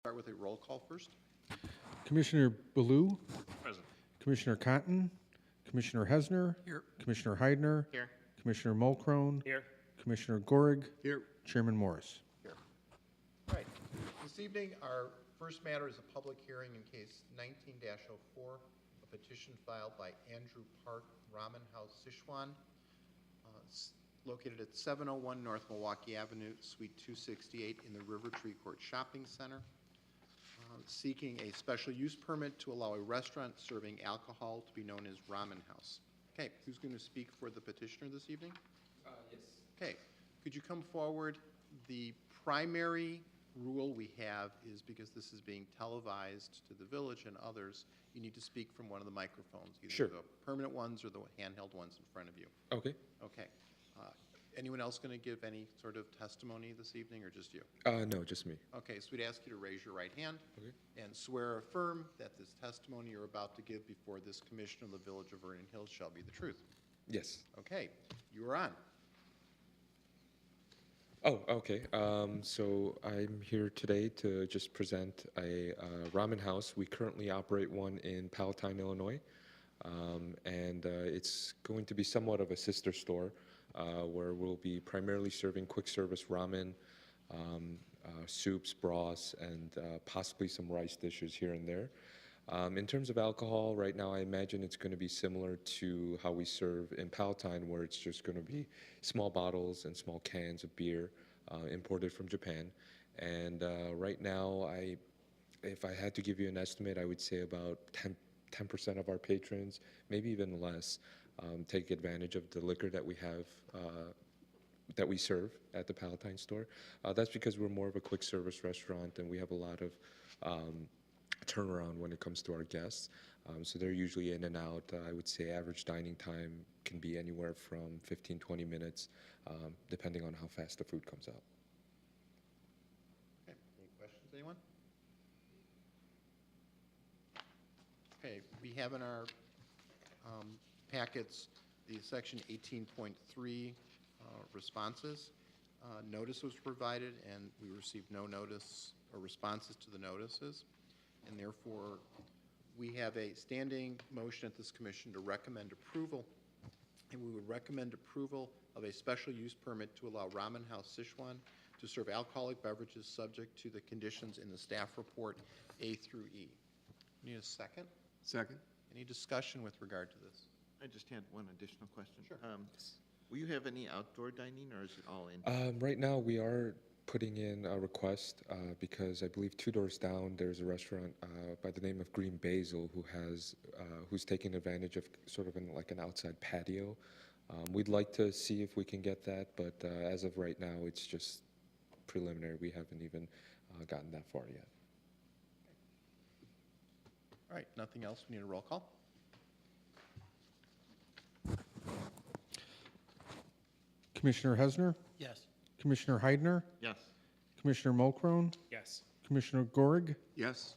Start with a roll call first. Commissioner Baloo, Present. Commissioner Cotton, Commissioner Hesner. Here. Commissioner Heidner. Here. Commissioner Mulcrone. Here. Commissioner Gorig. Here. Chairman Morris. Here. All right. This evening, our first matter is a public hearing in case 19-04, a petition filed by Andrew Park Ramen House Sichuan, located at 701 North Milwaukee Avenue, Suite 268 in the River Tree Court Shopping Center, seeking a special use permit to allow a restaurant serving alcohol to be known as Ramen House. Okay, who's going to speak for the petitioner this evening? Yes. Okay, could you come forward? The primary rule we have is because this is being televised to the village and others, you need to speak from one of the microphones, either Sure. the permanent ones or the handheld ones in front of you. Okay. Okay. Anyone else going to give any sort of testimony this evening, or just you? No, just me. Okay, so we'd ask you to raise your right hand Okay. and swear or affirm that this testimony you're about to give before this commission of the Village of Vernon Hills shall be the truth. Yes. Okay, you are on. Oh, okay. So I'm here today to just present a ramen house. We currently operate one in Palatine, Illinois, and it's going to be somewhat of a sister store where we'll be primarily serving quick service ramen, soups, broths, and possibly some rice dishes here and there. In terms of alcohol, right now I imagine it's going to be similar to how we serve in Palatine, where it's just going to be small bottles and small cans of beer imported from Japan. And right now, if I had to give you an estimate, I would say about 10% of our patrons, maybe even less, take advantage of the liquor that we have, that we serve at the Palatine store. That's because we're more of a quick service restaurant and we have a lot of turnaround when it comes to our guests. So they're usually in and out. I would say average dining time can be anywhere from 15-20 minutes, depending on how fast the food comes out. Okay, any questions, anyone? Okay, we have in our packets the section 18.3 responses. Notice was provided and we received no notice or responses to the notices, and therefore we have a standing motion at this commission to recommend approval, and we would recommend approval of a special use permit to allow Ramen House Sichuan to serve alcoholic beverages subject to the conditions in the staff report A through E. Need a second? Second. Any discussion with regard to this? I just had one additional question. Sure. Will you have any outdoor dining, or is it all in? Right now, we are putting in a request because I believe 2 doors down there's a restaurant by the name of Green Basil who's taking advantage of sort of like an outside patio. We'd like to see if we can get that, but as of right now, it's just preliminary. We haven't even gotten that far yet. All right, nothing else? We need a roll call? Commissioner Hesner. Yes. Commissioner Heidner. Yes. Commissioner Mulcrone. Yes. Commissioner Gorig. Yes.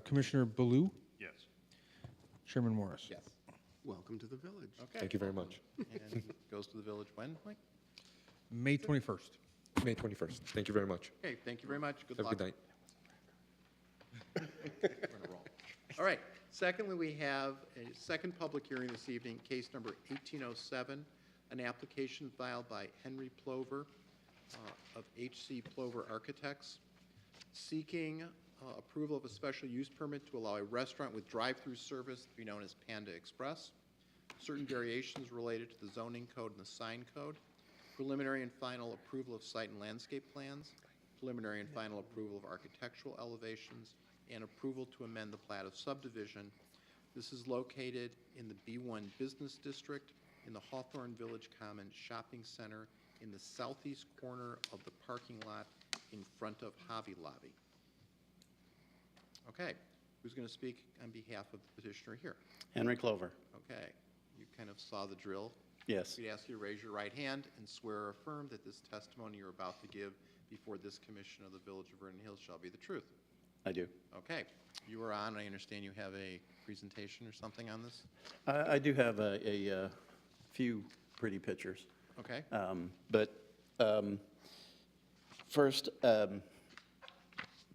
Commissioner Baloo. Yes. Chairman Morris. Yes. Welcome to the village. Okay. Thank you very much. And goes to the village when, Mike? May 21st. May 21st. Thank you very much. Okay, thank you very much. Good Have a luck. good night. We're gonna roll. All right, secondly, we have a second public hearing this evening, case number 1807, an application filed by Henry Plover of H.C. Plover Architects, seeking approval of a special use permit to allow a restaurant with drive-through service to be known as Panda Express, certain variations related to the zoning code and the sign code, preliminary and final approval of site and landscape plans, preliminary and final approval of architectural elevations, and approval to amend the plat of subdivision. This is located in the B1 Business District in the Hawthorne Village Common Shopping Center in the southeast corner of the parking lot in front of Hobby Lobby. Okay, who's going to speak on behalf of the petitioner here? Henry Clover. Okay, you kind of saw the drill. Yes, We'd ask you to raise your right hand and swear or affirm that this testimony you're about to give before this commission of the Village of Vernon Hills shall be the truth. I do. Okay, you are on. I understand you have a presentation or something on this? I do have a few pretty pictures. Okay, But first,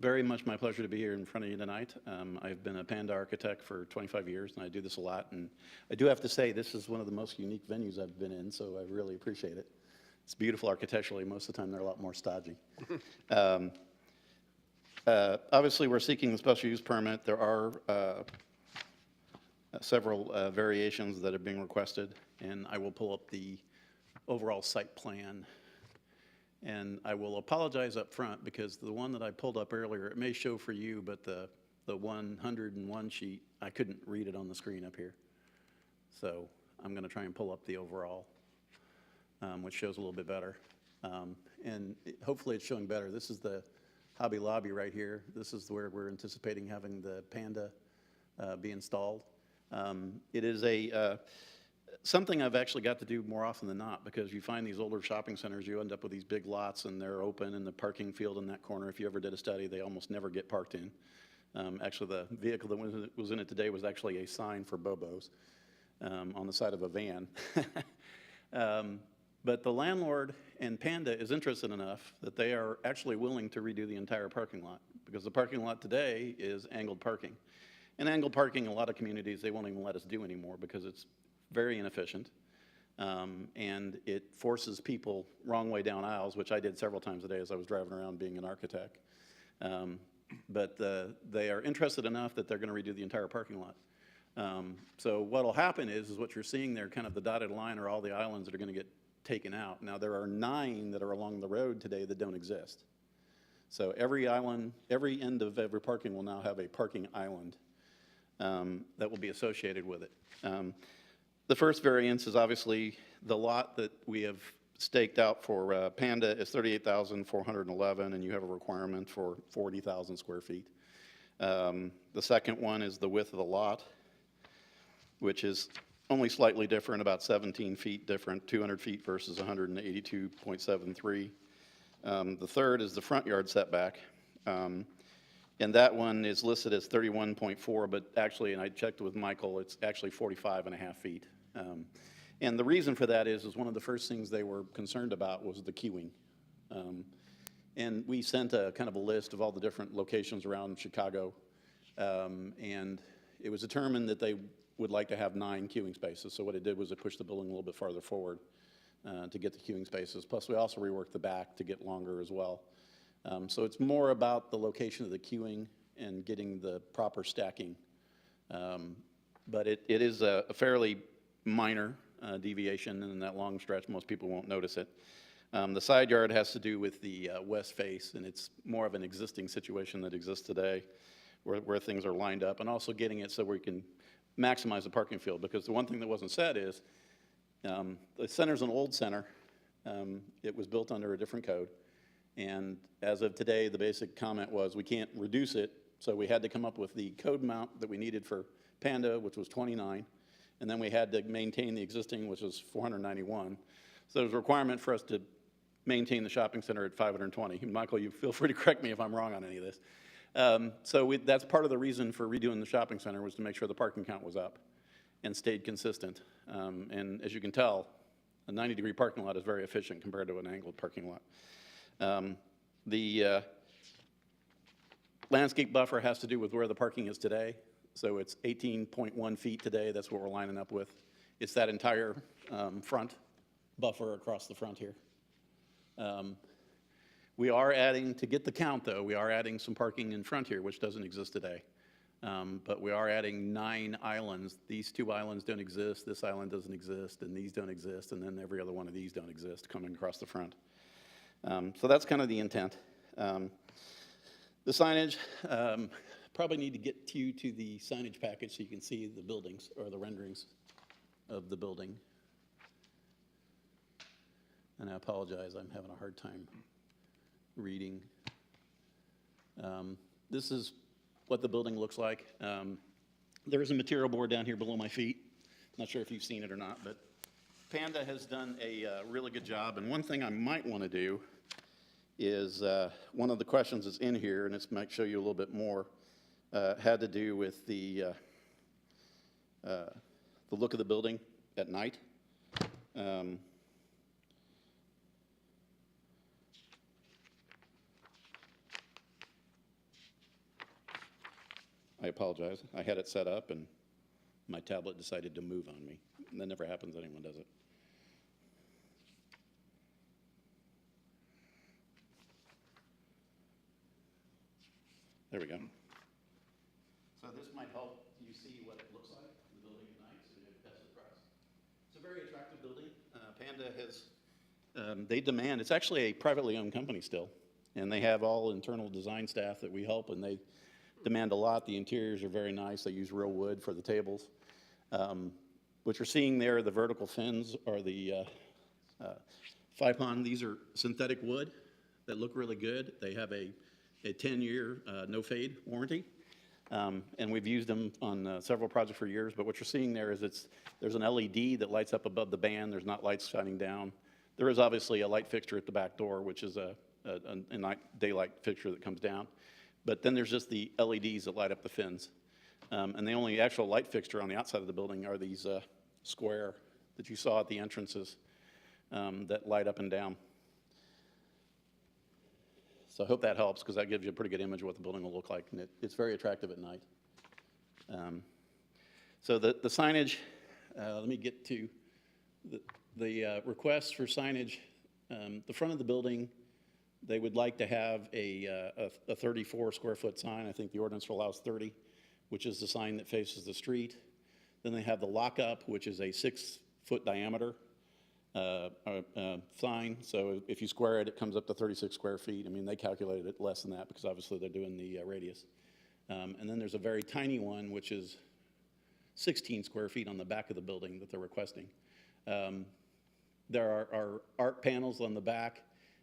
Very much my pleasure to be here in front of you tonight. I've been a Panda architect for 25 years, and I do this a lot. And I do have to say, this is one of the most unique venues I've been in, so I really appreciate it. It's beautiful architecturally. Most of the time, they're a lot more stodgy. Obviously, we're seeking the special use permit. There are several variations that are being requested, and I will pull up the overall site plan. And I will apologize up front because the one that I pulled up earlier, it may show for you, but the 101 sheet, I couldn't read it on the screen up here. So I'm going to try and pull up the overall, which shows a little bit better. Hopefully it's showing better. This is the Hobby Lobby right here. This is where we're anticipating having the Panda be installed. It is something I've actually got to do more often than not, because you find these older shopping centers, you end up with these big lots and they're open, and the parking field in that corner, if you ever did a study, they almost never get parked in. Actually, the vehicle that was in it today was actually a sign for Bobo's on the side of a van. But the landlord and Panda is interested enough that they are actually willing to redo the entire parking lot, because the parking lot today is angled parking. And angled parking, in a lot of communities, they won't even let us do anymore because it's very inefficient, and it forces people wrong way down aisles, which I did several times a day as I was driving around being an architect. But they are interested enough that they're going to redo the entire parking lot. So what will happen is what you're seeing there, kind of the dotted line, are all the islands that are going to get taken out. Now, there are 9 that are along the road today that don't exist. So every island, every end of every parking will now have a parking island that will be associated with it. The first variance is obviously the lot that we have staked out for Panda is 38,411, and you have a requirement for 40,000 square feet. The second one is the width of the lot, which is only slightly different, about 17 feet different, 200 feet versus 182.73. The third is the front yard setback. And that one is listed as 31.4, but actually, and I checked with Michael, it's actually 45.5 feet. And the reason for that is one of the first things they were concerned about was the queuing. And we sent a kind of a list of all the different locations around Chicago, and it was determined that they would like to have 9 queuing spaces. So what it did was it pushed the building a little bit farther forward to get the queuing spaces. Plus, we also reworked the back to get longer as well. So it's more about the location of the queuing and getting the proper stacking. But it is a fairly minor deviation, and in that long stretch, most people won't notice it. The side yard has to do with the west face, and it's more of an existing situation that exists today where things are lined up, and also getting it so we can maximize the parking field, because the one thing that wasn't said is the center's an old center. It was built under a different code. And as of today, the basic comment was we can't reduce it, so we had to come up with the code amount that we needed for Panda, which was 29, and then we had to maintain the existing, which was 491. So there's a requirement for us to maintain the shopping center at 520. Michael, you feel free to correct me if I'm wrong on any of this. That's part of the reason for redoing the shopping center, was to make sure the parking count was up and stayed consistent. And as you can tell, a 90-degree parking lot is very efficient compared to an angled parking lot. The landscape buffer has to do with where the parking is today. So it's 18.1 feet today. That's what we're lining up with. It's that entire front buffer across the front here. We are adding, to get the count though, we are adding some parking in front here, which doesn't exist today. But we are adding 9 islands. These 2 islands don't exist, this island doesn't exist, and these don't exist, and then every other one of these don't exist coming across the front. So that's kind of the intent. The signage, probably need to get you to the signage package so you can see the buildings, or the renderings of the building. And I apologize, I'm having a hard time reading. This is what the building looks like. There is a material board down here below my feet. Not sure if you've seen it or not, but Panda has done a really good job. And one thing I might want to do is, one of the questions that's in here, and this might show you a little bit more, had to do with the look of the building at night. I apologize. I had it set up and my tablet decided to move on me. And that never happens, anyone does it. There we go. So this might help you see what it looks like, the building at night, so you have best of price. It's a very attractive building. Panda has, they demand, it's actually a privately owned company still, and they have all internal design staff that we help, and they demand a lot. The interiors are very nice. They use real wood for the tables. What you're seeing there, the vertical fins are the 5-pon. These are synthetic wood that look really good. They have a 10-year no-fade warranty. And we've used them on several projects for years, but what you're seeing there is there's an LED that lights up above the band. There's not lights shining down. There is obviously a light fixture at the back door, which is a night daylight fixture that comes down. But then there's just the LEDs that light up the fins. And the only actual light fixture on the outside of the building are these square that you saw at the entrances that light up and down. So I hope that helps, because that gives you a pretty good image of what the building will look like, and it's very attractive at night. So the signage, let me get to the requests for signage. The front of the building, they would like to have a 34 square foot sign. I think the ordinance allows 30, which is the sign that faces the street. Then they have the lockup, which is a 6-foot diameter sign. So if you square it, it comes up to 36 square feet. I mean, they calculated it less than that because obviously they're doing the radius. And then there's a very tiny one, which is 16 square feet on the back of the building that they're requesting. There are art panels on the back,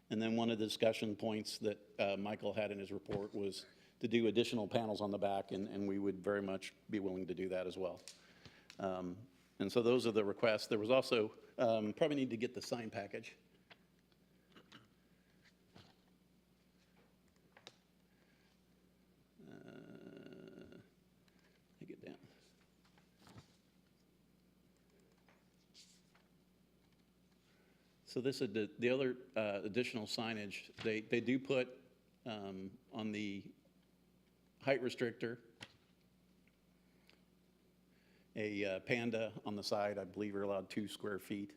and then one of the discussion points that Michael had in his report was to do additional panels on the back, and we would very much be willing to do that as well. And so those are the requests. There was also, probably need to get the sign package. Take it down. So this is the other additional signage. They do put on the height restrictor a panda on the side. I believe you're allowed 2 square feet.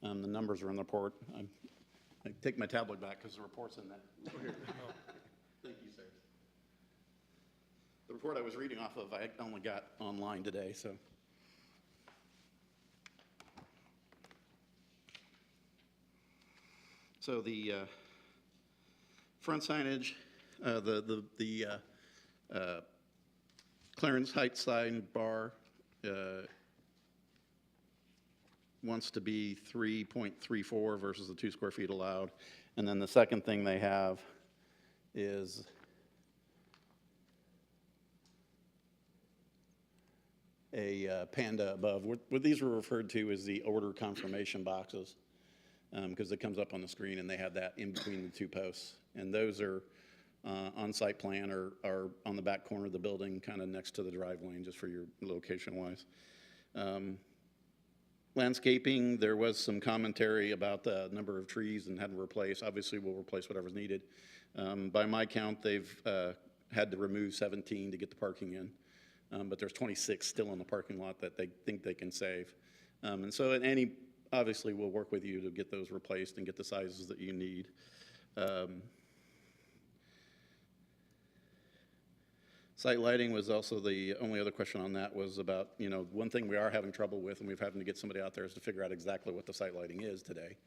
The numbers are in the report. I take my tablet back because the report's in that. Thank you, sir. The report I was reading off of, I only got online today, so. So the front signage, the clearance height sign bar wants to be 3.34 versus the 2 square feet allowed. And then the second thing they have is a panda above. What these were referred to as the order confirmation boxes, because it comes up on the screen and they have that in between the 2 posts. And those are on site plan or on the back corner of the building, kind of next to the drive lane, just for your location-wise. Landscaping, there was some commentary about the number of trees and had to replace. Obviously, we'll replace whatever's needed. By my count, they've had to remove 17 to get the parking in, but there's 26 still in the parking lot that they think they can save. And so obviously, we'll work with you to get those replaced and get the sizes that you need. Site lighting was also the only other question on that, was about, one thing we are having trouble with, and we're having to get somebody out there, is to figure out exactly what the site lighting is today.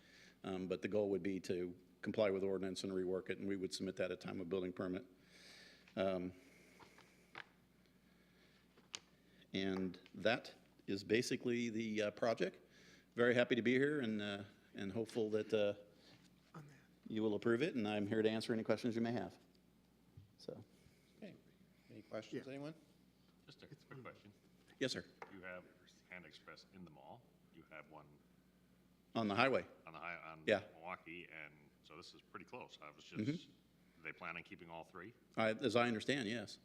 But the goal would be to comply with ordinance and rework it, and we would submit that at time of building permit. And that is basically the project. Very happy to be here and hopeful that you will approve it, and I'm here to answer any questions you may have. So. Okay. Any questions, anyone? Just a quick question. Yes, sir. You have Panda Express in the mall. You have one On the highway. on Yeah. Milwaukee, and so this is pretty close. I was just, do they plan on keeping all 3? As I understand, yes.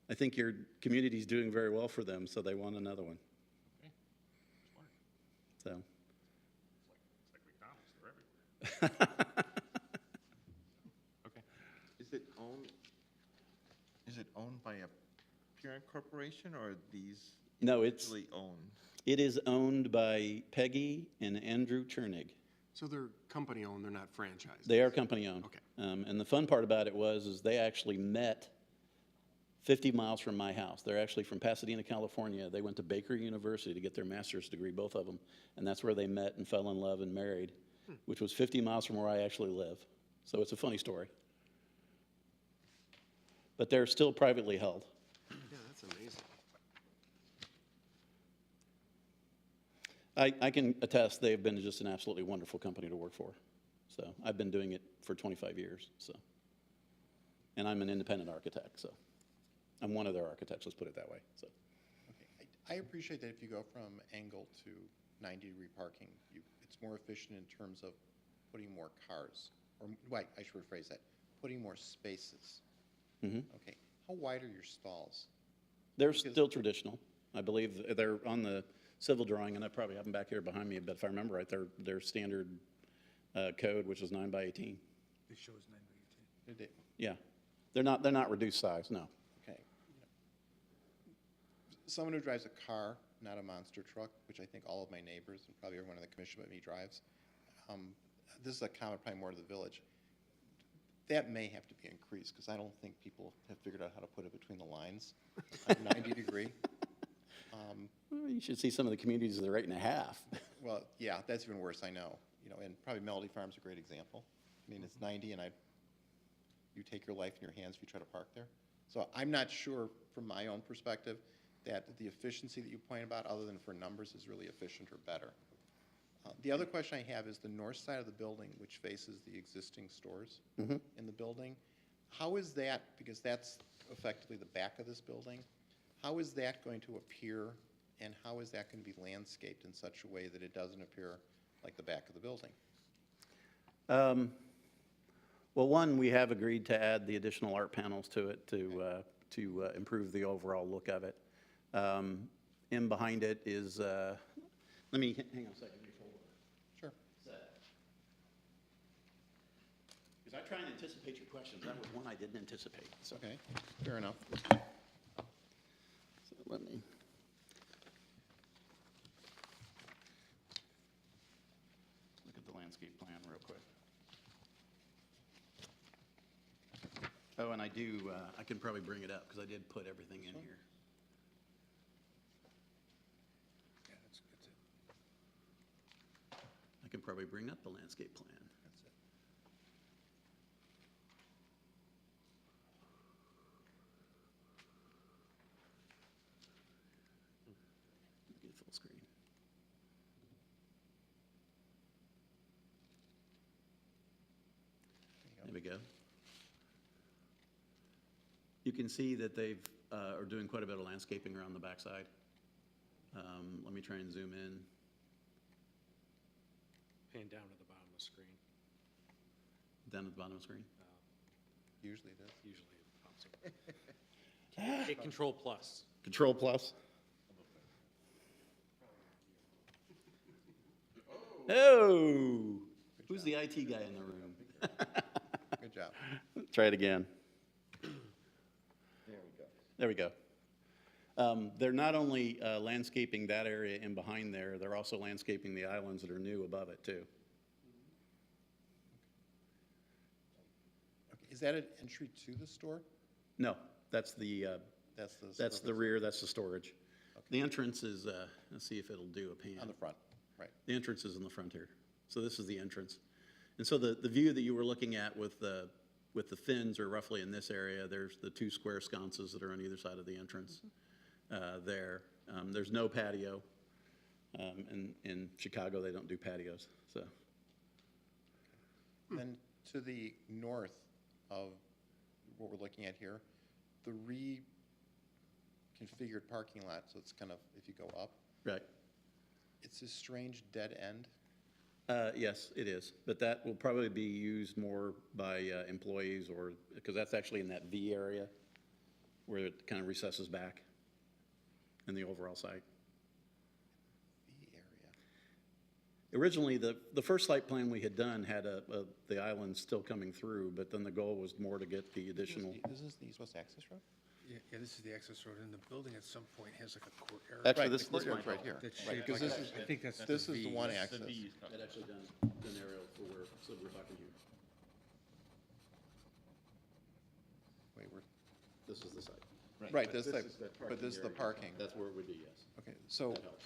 I think your community's doing very well for them, so they want another one. Okay. Just wondering. So. It's like McDonald's, they're everywhere. Okay. Is it owned by a parent corporation, or are these No, it's, actually owned? it is owned by Peggy and Andrew Chernig. So they're company-owned, they're not franchised? They are company-owned. Okay. And the fun part about it is they actually met 50 miles from my house. They're actually from Pasadena, California. They went to Baker University to get their master's degree, both of them. And that's where they met and fell in love and married, which was 50 miles from where I actually live. So it's a funny story. But they're still privately held. Yeah, that's amazing. I can attest they've been just an absolutely wonderful company to work for. So I've been doing it for 25 years, so. And I'm an independent architect, so. I'm one of their architects, let's put it that way, so. Okay. I appreciate that if you go from angle to 90-degree parking, it's more efficient in terms of putting more cars, or, wait, I should rephrase that, putting more spaces. Okay. How wide are your stalls? They're still traditional. I believe they're on the civil drawing, and I probably have them back here behind me, but if I remember right, they're standard code, which is 9 by 18. It shows 9 by 18. Did it- Yeah. They're not reduced size, no. Okay. Someone who drives a car, not a monster truck, which I think all of my neighbors and probably everyone in the commission but me drives, this is a comment probably more to the village. That may have to be increased because I don't think people have figured out how to put it between the lines on 90 degree. Well, you should see some of the communities that are 8.5. Well, yeah, that's even worse, I know. And probably Melody Farm's a great example. I mean, it's 90 and you take your life in your hands if you try to park there. So I'm not sure from my own perspective that the efficiency that you point about, other than for numbers, is really efficient or better. The other question I have is the north side of the building, which faces the existing stores in the building. How is that, because that's effectively the back of this building, how is that going to appear, and how is that going to be landscaped in such a way that it doesn't appear like the back of the building? Well, one, we have agreed to add the additional art panels to it to improve the overall look of it. In behind it is, let me, hang on a second. Let me fold it. Sure. Because I try and anticipate your questions. That was one I didn't anticipate. So, Okay, fair enough. so let me. Look at the landscape plan real quick. Oh, and I can probably bring it up because I did put everything in here. Yeah, that's it. I can probably bring up the landscape plan. That's it. Get full screen. There we go. You can see that they've are doing quite a bit of landscaping around the backside. Let me try and zoom in. Pan down to the bottom of the screen. Down at the bottom of the screen. Usually it is. Usually it pops up. Hit Control Plus. Control plus. Oh, who's the IT guy in the room? Good job. Try it again. There we go. They're not only landscaping that area in behind there, they're also landscaping the islands that are new above it too. Okay, is that an entry to the store? No, that's the That's the. that's the surface rear, that's the storage. The entrance is, let's see if it'll do a pan. On the front, right. The entrance is in the front here. So this is the entrance. And so the view that you were looking at with the fins are roughly in this area. There's the two square sconces that are on either side of the entrance there. There's no patio. In Chicago, they don't do patios, so. Then to the north of what we're looking at here, the reconfigured parking lot, so it's kind of, if you go up, Right. it's a strange dead end. Yes, it is. But that will probably be used more by employees or, because that's actually in that V area where it kind of recesses back in the overall site. The area. Originally, the first site plan we had done had the island still coming through, but then the goal was more to get the additional. This is the east-west access road? Yeah, this is the access road, and the building at some point has like a court area. Actually, Right, this the might courtyard's right help. here. That's Right, shaped because like this is, I think that's this is the one That's access. That actually done an aerial for where, so we're talking here. Wait, we're, This is the site. right, this, is side, the but this is the area. parking. That's where it would be, yes. Okay, so, That helps.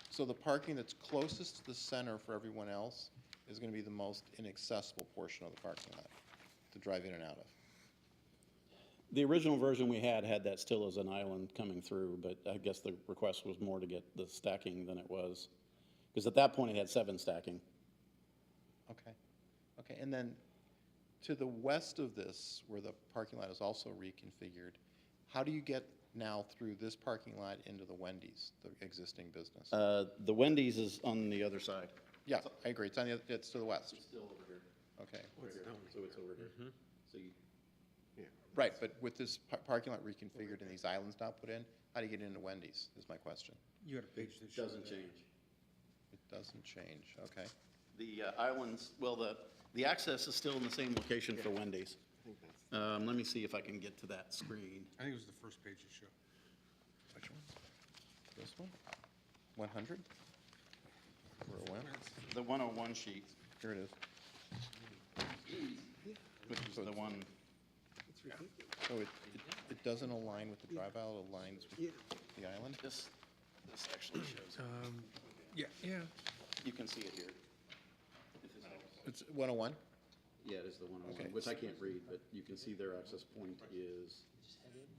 so the parking that's closest to the center for everyone else is gonna be the most inaccessible portion of the parking lot to drive in and out of. The original version we had that still as an island coming through, but I guess the request was more to get the stacking than it was. Because at that point, it had 7 stacking. Okay, okay, and then to the west of this, where the parking lot is also reconfigured, how do you get now through this parking lot into the Wendy's, the existing business? The Wendy's is on the other side. Yeah, I agree, it's on the, it's to the west, It's still over here. okay. So it's over here. So you, Right, but with this parking lot reconfigured and these islands now put in, how do you get into Wendy's, is my question. You had a page that showed doesn't that. change. It doesn't change, okay. The islands, well, the access is still in the same location for Wendy's. Let me see if I can get to that screen. I think it was the first page you showed. Which one? This one? 100? Or when? The 101 sheet, Here it is. which is the one, So it doesn't align with the drive aisle, it aligns with the island? this actually shows, Yeah, yeah. you can see it here. If this helps. It's 101? Yeah, it is the 101, Okay. which I can't read, but you can see their access point is,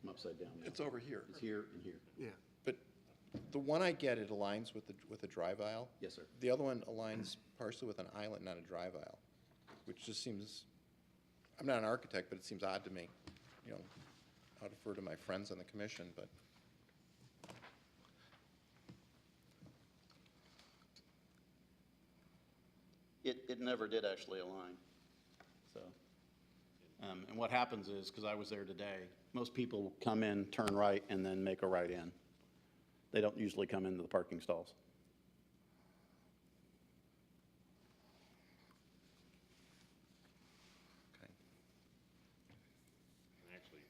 I'm upside down now. It's over here. It's here and here. Yeah. But the one I get, it aligns with the drive aisle. Yes, sir. The other one aligns partially with an island, not a drive aisle, which just seems, I'm not an architect, but it seems odd to me. You know, I'll defer to my friends on the commission, but. It never did actually align, so. And what happens is, because I was there today, most people come in, turn right, and then make a right in. They don't usually come into the parking stalls. Okay. And actually,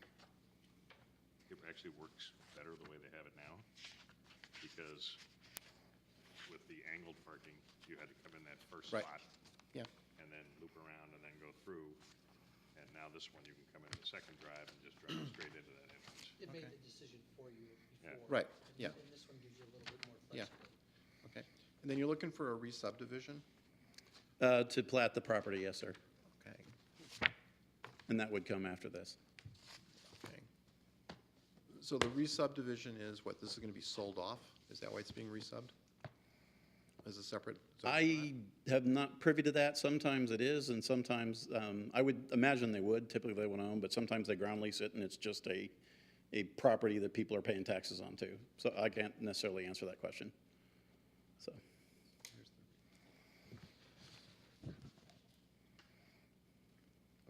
it actually works better the way they have it now, because with the angled parking, you had to come in that first Right. spot Yeah, and then loop around and then go through. And now this one, you can come in the second drive and just drive straight into that entrance. It made Okay. the decision for you Yeah. before. Right, yeah. And this one gives you a little bit more Yeah. flexibility. okay. And then you're looking for a re-subdivision? To plat the property, yes, sir. Okay, And that would come after this. okay. So the re-subdivision is what, this is gonna be sold off? Is that why it's being re-subbed? As a separate? I have not privy to that. Sometimes it is, and sometimes, I would imagine they would. Typically, they would own, but sometimes they ground lease it, and it's just a property that people are paying taxes onto. So I can't necessarily answer that question. So,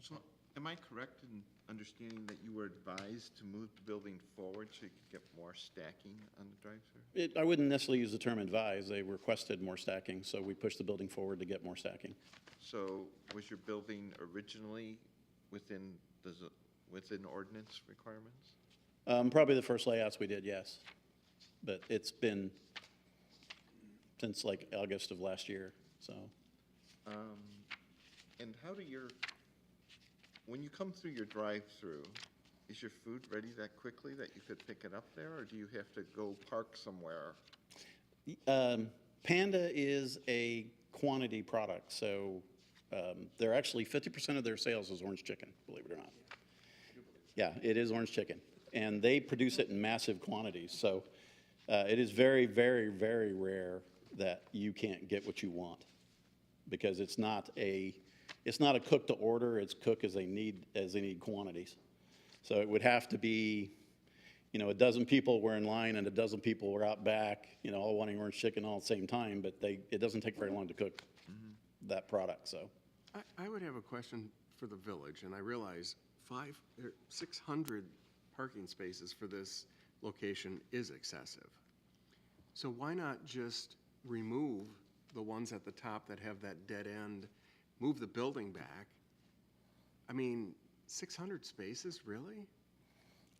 So, am I correct in understanding that you were advised to move the building forward so you could get more stacking on the drive-through? I wouldn't necessarily use the term advise. They requested more stacking, so we pushed the building forward to get more stacking. So was your building originally within within ordinance requirements? Probably the first layouts we did, yes. But it's been since like August of last year, so. And how do when you come through your drive-through, is your food ready that quickly that you could pick it up there, or do you have to go park somewhere? Panda is a quantity product, so they're actually 50% of their sales is orange chicken, believe it or not. Yeah, it is orange chicken, and they produce it in massive quantities. So it is very, very, very rare that you can't get what you want, because it's not a cook to order. It's cook as they need quantities. So it would have to be, a dozen people were in line and a dozen people were out back, all wanting orange chicken all at the same time, but it doesn't take very long to cook that product, so. I would have a question for the village, and I realize 600 parking spaces for this location is excessive. So why not just remove the ones at the top that have that dead end, move the building back? I mean, 600 spaces, really?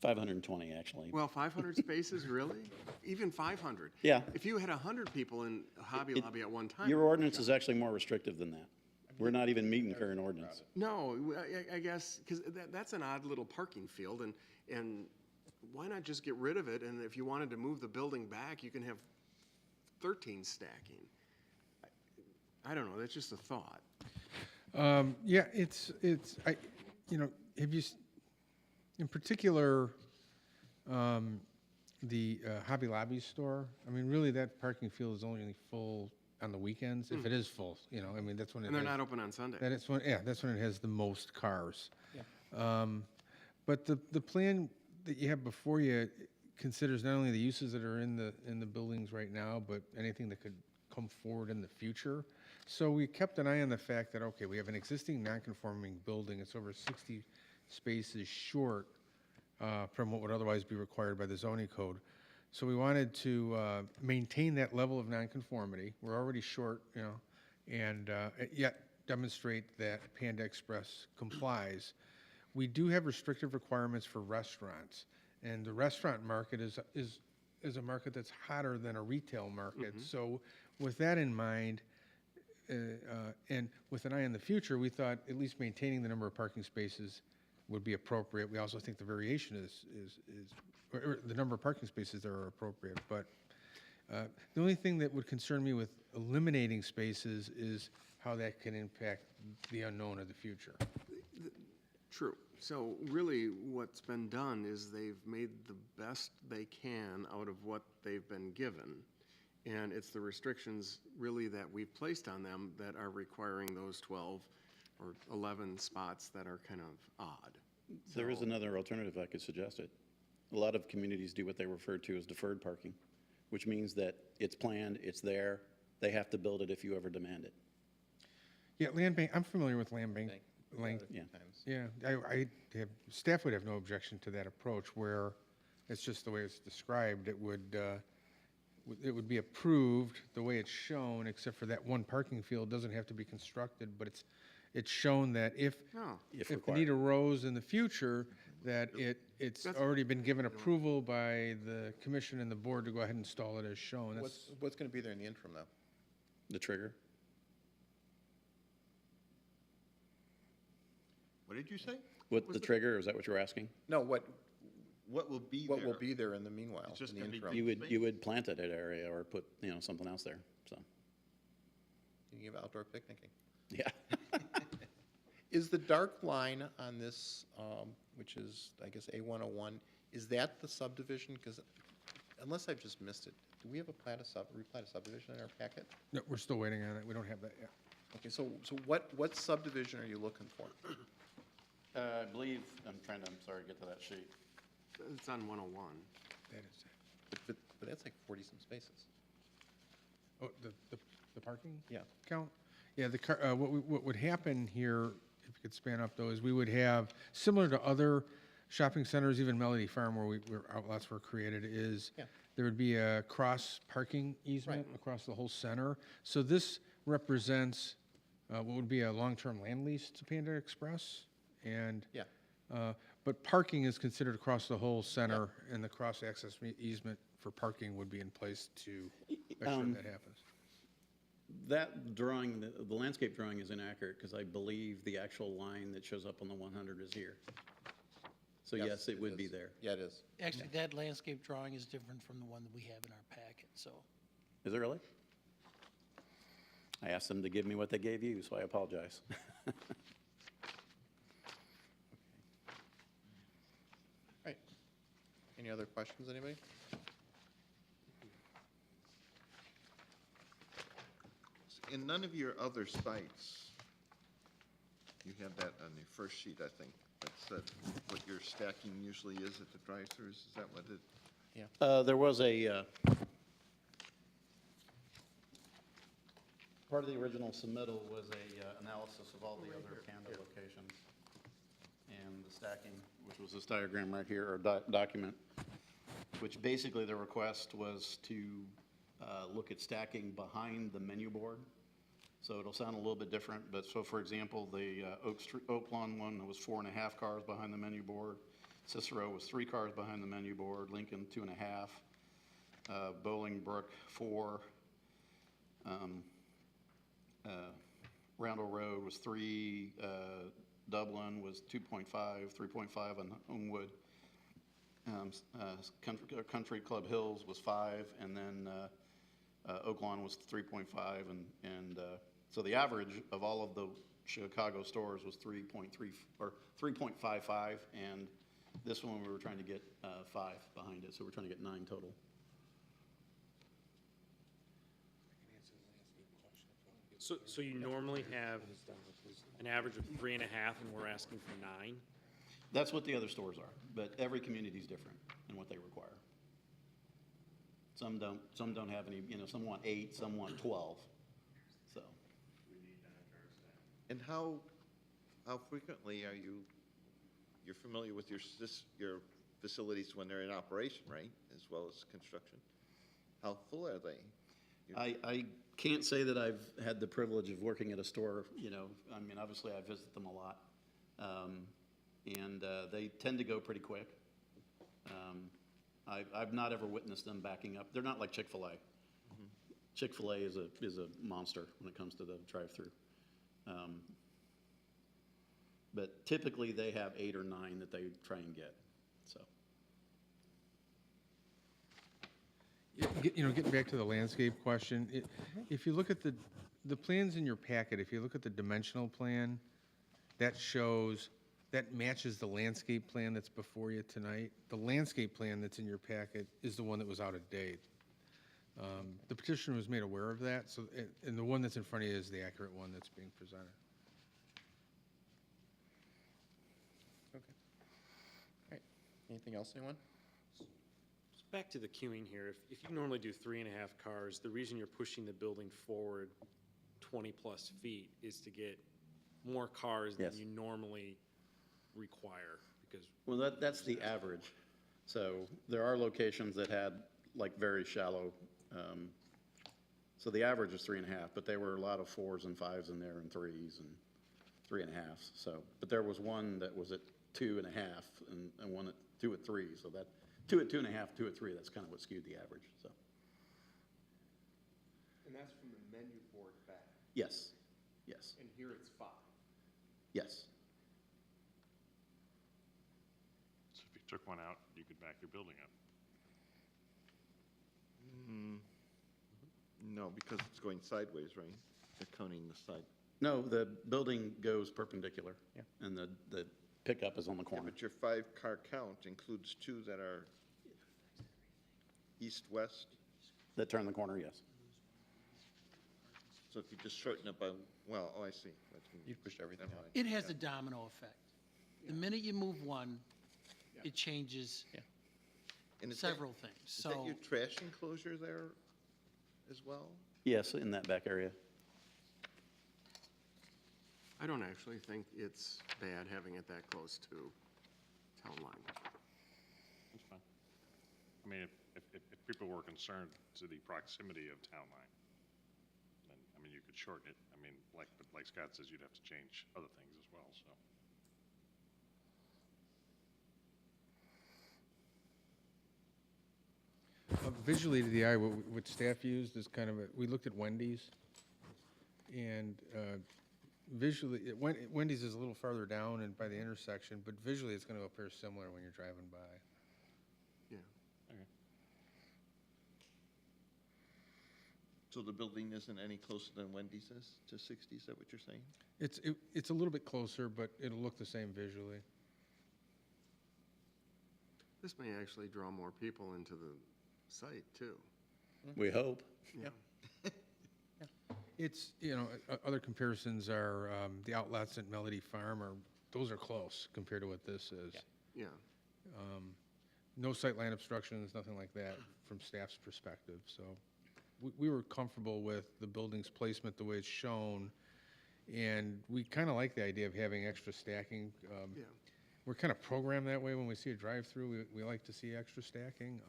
520, actually. Well, 500 spaces, really? Even 500? Yeah. If you had 100 people in a Hobby Lobby at one time. Your ordinance is actually more restrictive than that. We're not even meeting current ordinance. No, I guess, because that's an odd little parking field, and why not just get rid of it? And if you wanted to move the building back, you can have 13 stacking. I don't know, that's just a thought. Yeah, have you, in particular, the Hobby Lobby store, I mean, really, that parking field is only full on the weekends, if it is full, I mean, that's when it And they're has- not open on Sunday. That is when, yeah, that's when it has the most cars. But the plan that you have before you considers not only the uses that are in the buildings right now, but anything that could come forward in the future. So we kept an eye on the fact that, okay, we have an existing non-conforming building, it's over 60 spaces short from what would otherwise be required by the zoning code. So we wanted to maintain that level of nonconformity. We're already short, and yet demonstrate that Panda Express complies. We do have restrictive requirements for restaurants, and the restaurant market is a market that's hotter than a retail market. So with that in mind, and with an eye on the future, we thought at least maintaining the number of parking spaces would be appropriate. We also think the variation or the number of parking spaces there are appropriate. But the only thing that would concern me with eliminating spaces is how that can impact the unknown of the future. True. So really, what's been done is they've made the best they can out of what they've been given. And it's the restrictions really that we've placed on them that are requiring those 12 or 11 spots that are kind of odd. There is another alternative I could suggest it. A lot of communities do what they refer to as deferred parking, which means that it's planned, it's there, they have to build it if you ever demand it. Yeah, land bank, I'm familiar with land bank. Yeah. Yeah, staff would have no objection to that approach where it's just the way it's described. It would be approved the way it's shown, except for that one parking field doesn't have to be constructed, but it's shown that if Oh, If the required. need arose in the future, that it's already been given approval by the commission and the board to go ahead and install it as shown. That's- What's going to be there in the interim, though? The trigger. What did you say? What, the trigger, is that what you're asking? No, what What will be there? will be there in the meanwhile, It's just in the gonna be interim? You would plant it at area or put, something else there, so, Thinking of outdoor picnicking. yeah. Is the dark line on this, which is, I guess, A101, is that the subdivision? Because unless I've just missed it, do we have a replat of subdivision in our packet? No, we're still waiting on it. We don't have that yet. Okay, so what subdivision are you looking for? I believe, I'm sorry, to get to that sheet. it's on 101. That is it. But that's like 40-some spaces. Oh, the parking? Yeah. Count? Yeah, what would happen here, if you could span up though, is we would have, similar to other shopping centers, even Melody Farm where where outlets were created, is Yeah. there would be a cross parking easement across the whole center. So this represents what would be a long-term land lease to Panda Express. And Yeah. but parking is considered across the whole center, and the cross-access easement for parking would be in place to make sure that happens. That drawing, the landscape drawing is inaccurate because I believe the actual line that shows up on the 100 is here. So yes, it would be is. there. Yeah, it is. Actually, that landscape drawing is different from the one that we have in our packet, so. Is it really? I asked them to give me what they gave you, so I apologize. Right. Any other questions, anybody? In none of your other sites, you have that on your first sheet, I think, that said what your stacking usually is at the drive-throughs, is that what it? There was a, part of the original submittal was a analysis of all the other Panda locations and the stacking, which was this diagram right here, or document, which basically the request was to look at stacking behind the menu board. So it'll sound a little bit different, but so for example, the Oak Lawn one was 4.5 cars behind the menu board. Cicero was 3 cars behind the menu board, Lincoln 2.5, Bolingbrook 4, Roundel Road was 3, Dublin was 2.5, 3.5 on Homewood. Country Club Hills was 5, and then Oaklawn was 3.5, and so the average of all of the Chicago stores was 3.3 or 3.55, and this one we were trying to get 5 behind it, so we're trying to get 9 total. So you normally have an average of 3.5, and we're asking for 9? That's what the other stores are, but every community is different in what they require. Some don't have any, some want 8, some want 12, so. And how frequently you're familiar with your facilities when they're in operation, right? As well as construction? How full are they? I can't say that I've had the privilege of working at a store, I mean, obviously I visit them a lot. And they tend to go pretty quick. I've not ever witnessed them backing up. They're not like Chick-fil-A. Chick-fil-A is a monster when it comes to the drive-through. But typically they have 8 or 9 that they try and get, so. Getting back to the landscape question, if you look at the plans in your packet, if you look at the dimensional plan, that matches the landscape plan that's before you tonight. The landscape plan that's in your packet is the one that was out of date. The petitioner was made aware of that, and the one that's in front of you is the accurate one that's being presented. Okay. All right. Anything else, anyone? So back to the queuing here. If you normally do 3.5 cars, the reason you're pushing the building forward 20-plus feet is to get more cars than Yes. you normally require, because Well, that's the average. So there are locations that had like very shallow, so the average is 3.5, but there were a lot of 4s and 5s in there and 3s and 3.5s. So, but there was one that was at 2.5 and one at 2 at 3. So that 2 at 2.5, 2 at 3, that's kind of what skewed the average, so. And that's from the menu board back, Yes, and here it's 5. yes. So if you took one out, you could back your building up. No, because it's going sideways, right? They're counting the side. No, the building goes perpendicular. Yeah. And the pickup is on the Yeah, corner. but your 5-car count includes 2 that are east-west. That turn the corner, yes. So if you just shorten it by, I see. You pushed everything out. It has a domino effect. The minute you move one, it changes And is that- several things, Is that so. your trash enclosure there as well? Yes, in that back area. I don't actually think it's bad having it that close to town line. That's fine. I mean, if people were concerned to the proximity of town line, then, I mean, you could shorten it. I mean, but like Scott says, you'd have to change other things as well, so. Visually to the eye, what staff used is kind of we looked at Wendy's, and visually, Wendy's is a little farther down and by the intersection, but visually it's going to appear similar when you're driving by. Yeah. Okay. So the building isn't any closer than Wendy's is to 60, is that what you're saying? It's a little bit closer, but it'll look the same visually. This may actually draw more people into the site, too. We hope. Yeah. It's, other comparisons are the outlets at Melody Farm those are close compared to what this is. Yeah. No sightline obstructions, nothing like that from staff's perspective. So we were comfortable with the building's placement the way it's shown, and we kind of like the idea of having extra stacking. Yeah. We're kind of programmed that way when we see a drive-through. We like to see extra stacking.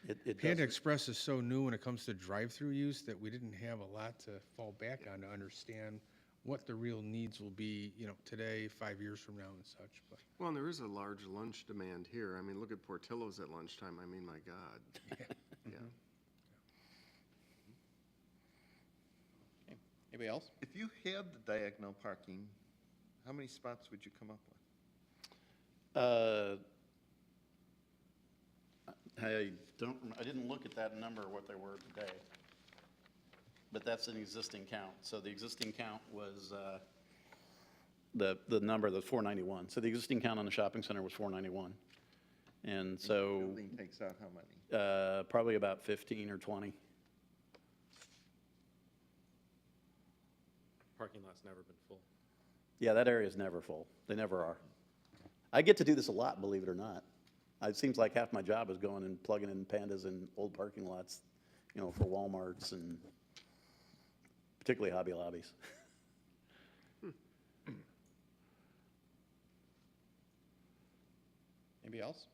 It Panda does. Express is so new when it comes to drive-through use that we didn't have a lot to fall back on to understand what the real needs will be, today, 5 years from now and such, but. Well, and there is a large lunch demand here. I mean, look at Portillo's at lunchtime. I mean, my God. Yeah. Okay. Anybody else? If you had the diagonal parking, how many spots would you come up with? I didn't look at that number, what they were today. But that's an existing count. So the existing count was, the number, the 491. So the existing count on the shopping center was 491. And so, Building takes out how many? probably about 15 or 20. Parking lot's never been full. Yeah, that area is never full. They never are. I get to do this a lot, believe it or not. It seems like half my job is going and plugging in pandas in old parking lots, for Walmarts and particularly Hobby Lobbies. Anybody else?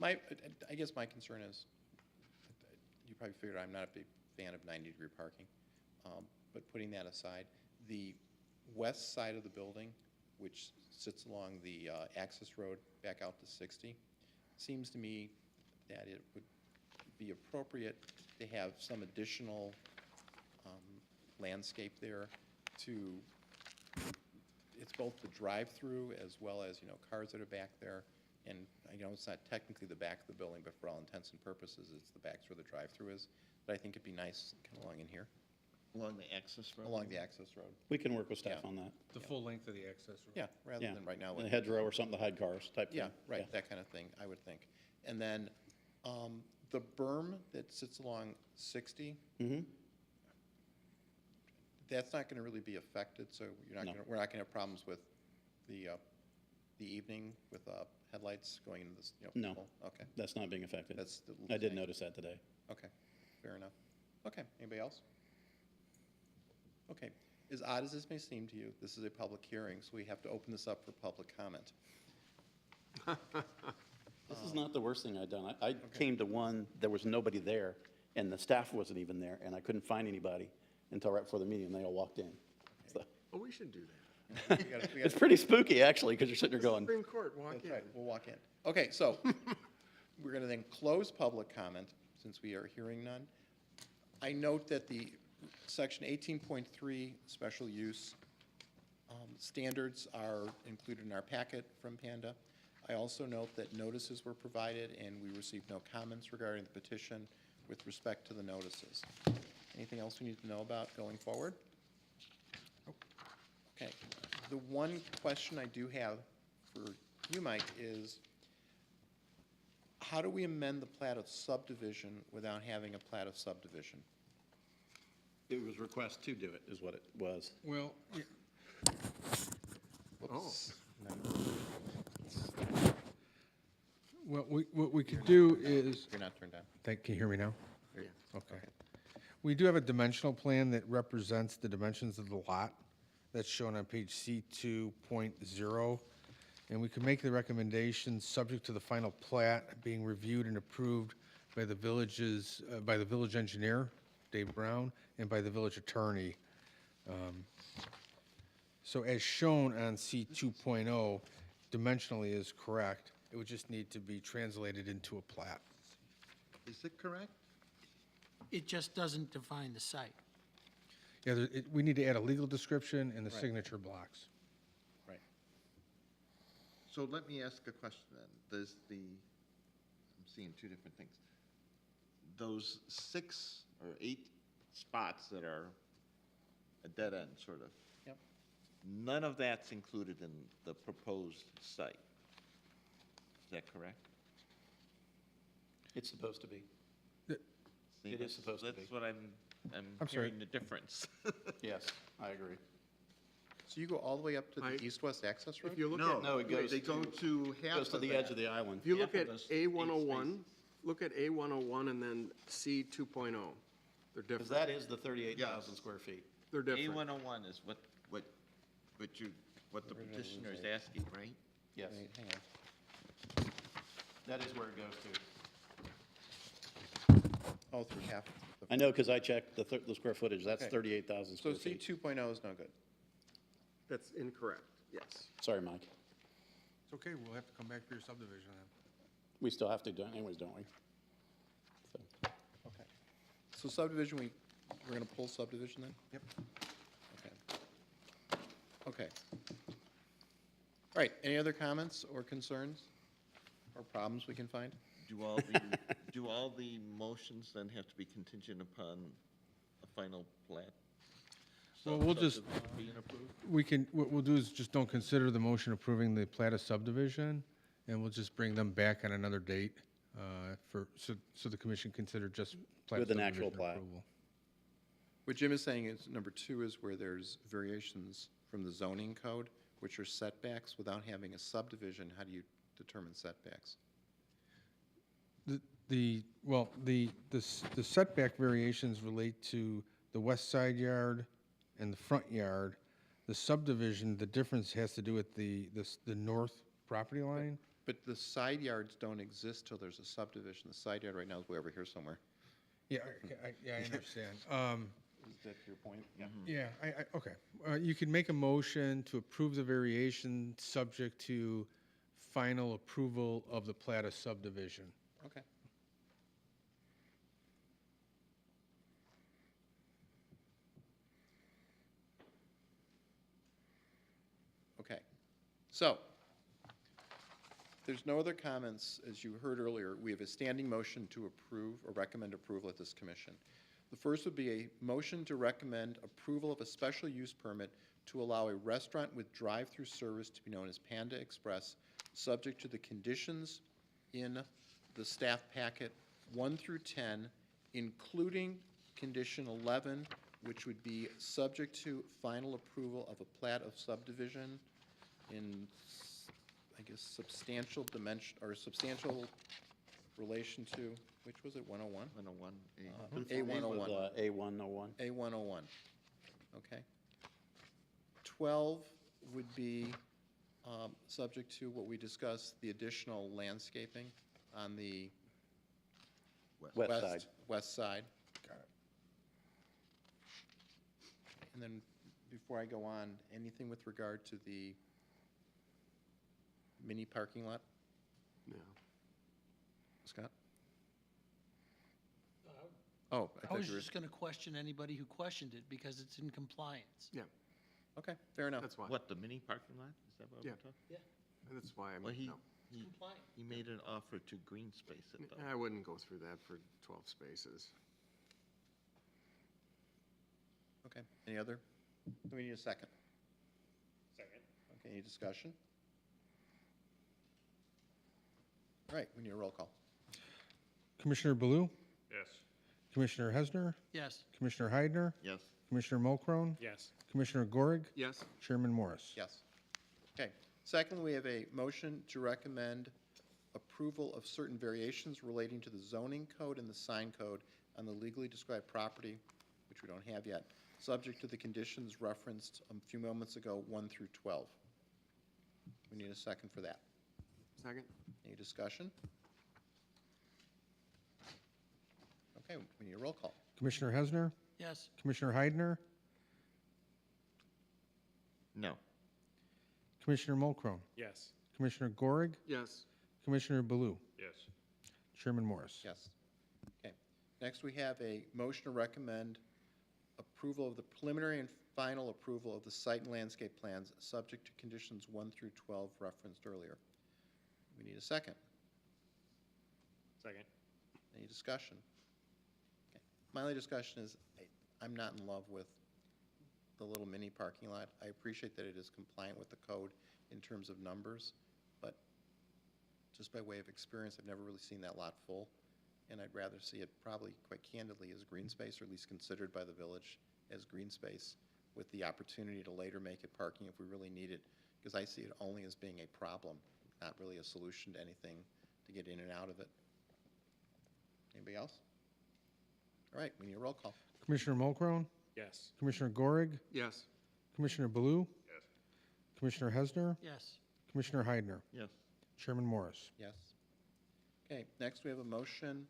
I guess my concern is, you probably figured I'm not a big fan of 90-degree parking, but putting that aside, the west side of the building, which sits along the access road back out to 60, seems to me that it would be appropriate to have some additional landscape there to, it's both the drive-through as well as, cars that are back there. And it's not technically the back of the building, but for all intents and purposes, it's the back's where the drive-through is. But I think it'd be nice kind of along in here, Along the access road? along the access road. We can work with staff Yeah. on that. The full length of the access road. Yeah, rather Yeah. than right now. In a with- hedgerow or something to hide cars type thing. Yeah, right, that kind of thing, I would think. And then the berm that sits along 60, Mm-hmm. that's not going to really be affected, so No. we're not going to have problems with the evening with headlights going into this, No. full? Okay, That's not being affected. that's the. I did thing. notice that today. Okay, fair enough. Okay, anybody else? Okay, as odd as this may seem to you, this is a public hearing, so we have to open this up for public comment. This is not the worst thing I've done. I came to one, there was nobody there, and the staff wasn't even there, and I couldn't find anybody until right before the meeting, and they all walked in. So, Oh, we should do that. We gotta- it's pretty spooky, actually, because you're sitting there going, Supreme Court, walk That's in. right, we'll walk in. Okay, so we're going to then close public comment, since we are hearing none. I note that the section 18.3 special use standards are included in our packet from Panda. I also note that notices were provided, and we received no comments regarding the petition with respect to the notices. Anything else we need to know about going forward? Okay, the one question I do have for you, Mike, is how do we amend the plat of subdivision without having a plat of subdivision? it was request to do it, is what it was. Well, yeah, Oh, what we could do is, You're not turned on. can you hear me now? yeah. Okay. We do have a dimensional plan that represents the dimensions of the lot. That's shown on page C2.0. And we can make the recommendations subject to the final plat being reviewed and approved by the village engineer, Dave Brown, and by the village attorney. So as shown on C2.0, dimensionally is correct. It would just need to be translated into a plat. Is it correct? It just doesn't define the site. Yeah, we need to add a legal description and the Right. signature blocks. Right. So let me ask a question then. I'm seeing two different things. Those 6 or 8 spots that are a dead end, sort of. Yep. None of that's included in the proposed site. Is that correct? It's supposed to be. See, It is supposed to be. That's what I'm I'm sorry. hearing the difference. Yes, I agree. So you go all the way up to the I- east-west access road? If you look No, at. No, it goes they go to half Goes to of the edge that. of the island. If you look half at of those A101, spaces. look at A101 and then C 2.0. They're Because different. that is the 38,000 Yes. square feet. They're different. A101 is what the petitioner is asking, right? Yes, Wait, hang on. that is where it goes to. Oh, through half the I know because I checked the square footage, that's Okay. 38,000 So square C feet. 2.0 is no good. That's incorrect, yes. Sorry, Mike. It's okay, we'll have to come back for your subdivision then. We still have to do it anyways, don't we? So, Okay. So subdivision, we're going to pull subdivision then? Yep. Okay. Okay. All right, any other comments or concerns or problems we can find? Do all the motions then have to be contingent upon a final plat? Well, we'll just, Subdivision being approved? we can, what we'll do is just don't consider the motion approving the plat of subdivision, and we'll just bring them back on another date so the commission consider just plat of With an actual subdivision plat. approval. What Jim is saying is, number 2 is where there's variations from the zoning code, which are setbacks. Without having a subdivision, how do you determine setbacks? The setback variations relate to the west side yard and the front yard. The subdivision, the difference has to do with the north property line. But the side yards don't exist till there's a subdivision. The side yard right now is way over here somewhere. Yeah, I understand. Is that your point? Yeah, okay. You could make a motion to approve the variation subject to final approval of the plat of subdivision. Okay. Okay. So, there's no other comments. As you heard earlier, we have a standing motion to approve or recommend approval at this commission. The first would be a motion to recommend approval of a special use permit to allow a restaurant with drive-through service to be known as Panda Express, subject to the conditions in the staff packet 1 through 10, including condition 11, which would be subject to final approval of a plat of subdivision in, I guess, substantial dimension, or substantial relation to, which was it, 101? 101A. A101. A101. A101, okay. 12 would be subject to what we discussed, the additional landscaping on the West side. west side. Got it. And then, before I go on, anything with regard to the mini parking lot? No. Scott? Oh, I I thought was you were, just gonna question anybody who questioned it because it's in compliance. Yeah, okay, fair enough. that's why. What, the mini parking lot? Is that what Yeah. we're talking? Yeah, That's why I'm, Well, he, no. he, compliant. he made an offer to green space it though. I wouldn't go through that for 12 spaces. Okay, any other? We need a second. Second. Okay, any discussion? All right, we need a roll call. Commissioner Baloo, Yes. Commissioner Hesner, Yes, Commissioner Heidner, Yes. Commissioner Mulcrone, Yes. Commissioner Gorig, Yes? Chairman Morris. Yes. Okay. Second, we have a motion to recommend approval of certain variations relating to the zoning code and the sign code on the legally described property, which we don't have yet, subject to the conditions referenced a few moments ago, 1 through 12. We need a second for that. Second? Any discussion? Okay, we need a roll call. Commissioner Hesner, yes, Commissioner Heidner, No. Commissioner Mulcrone, Yes. Commissioner Gorig, Yes. Commissioner Baloo, Yes. Chairman Morris. Yes. Okay. Next, we have a motion to recommend approval of the preliminary and final approval of the site and landscape plans, subject to conditions 1 through 12 referenced earlier. We need a second. Second. Any discussion? Okay. My only discussion is, I'm not in love with the little mini parking lot. I appreciate that it is compliant with the code in terms of numbers, but just by way of experience, I've never really seen that lot full, and I'd rather see it probably, quite candidly, as green space, or at least considered by the village as green space, with the opportunity to later make it parking if we really need it, because I see it only as being a problem, not really a solution to anything to get in and out of it. Anybody else? All right, we need a roll call. Commissioner Mulcrone, Yes. Commissioner Gorig, Yes. Commissioner Baloo, Yes. Commissioner Hesner, yes, Commissioner Heidner, Yes. Chairman Morris. Yes. Okay, next we have a motion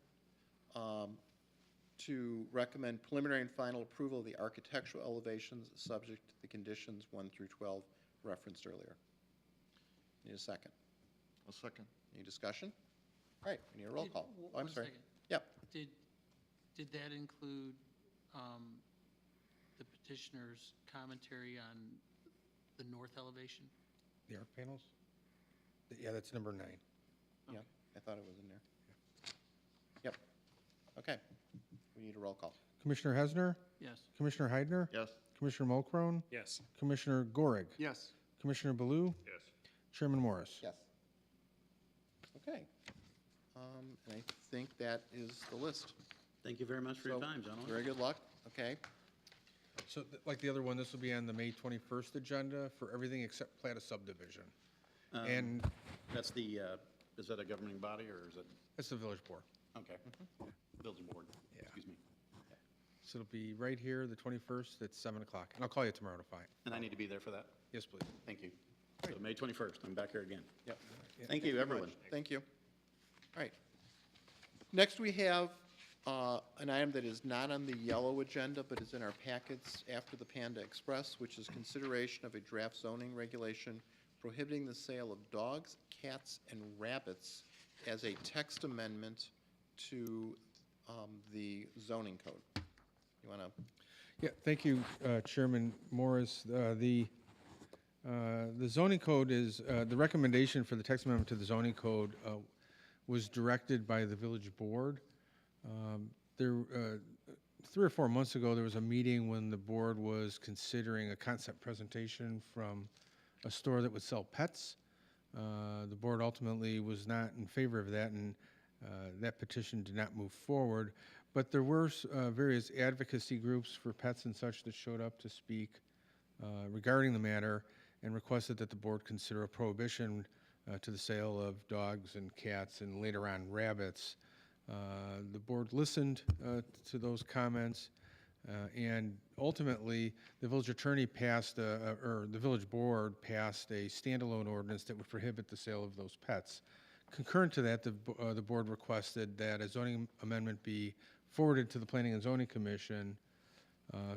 to recommend preliminary and final approval of the architectural elevations subject to the conditions 1 through 12 referenced earlier. Need a second? A second. Any discussion? All right, we need a roll call. Oh, I'm One sorry. second. Yep. Did that include the petitioner's commentary on the north elevation? The arc panels? Yeah, that's number 9. Yeah, I thought it was in there. Yep. Okay. We need a roll call. Commissioner Hesner? Yes. Commissioner Heidner? Yes. Commissioner Mulcrone? Yes. Commissioner Gorig? Yes. Commissioner Baloo? Yes. Chairman Morris? Yes. Okay. And I think that is the list. Thank you very much for your So, time, gentlemen. Very good luck. Okay. So, like the other one, this will be on the May 21st agenda for everything except plat of subdivision. And That's the, is that a governing body or is it, that's the village board. okay, building board, Yeah. excuse me. So it'll be right here, the 21st, at 7 o'clock. And I'll call you tomorrow to find. And I need to be there for that? Yes, please. Thank you. So May 21st, I'm back here again. Yep. Thank you, everyone. Thank you. All right. Next, we have an item that is not on the yellow agenda, but is in our packets after the Panda Express, which is consideration of a draft zoning regulation prohibiting the sale of dogs, cats, and rabbits as a text amendment to the zoning code. You want to? Yeah, thank you, Chairman Morris. The zoning code is, the recommendation for the text amendment to the zoning code was directed by the village board. There, 3 or 4 months ago, there was a meeting when the board was considering a concept presentation from a store that would sell pets. The board ultimately was not in favor of that, and that petition did not move forward. But there were various advocacy groups for pets and such that showed up to speak regarding the matter and requested that the board consider a prohibition to the sale of dogs and cats and later on rabbits. The board listened to those comments, and ultimately, the village attorney passed, or the village board passed a standalone ordinance that would prohibit the sale of those pets. Concurrent to that, the board requested that a zoning amendment be forwarded to the Planning and Zoning Commission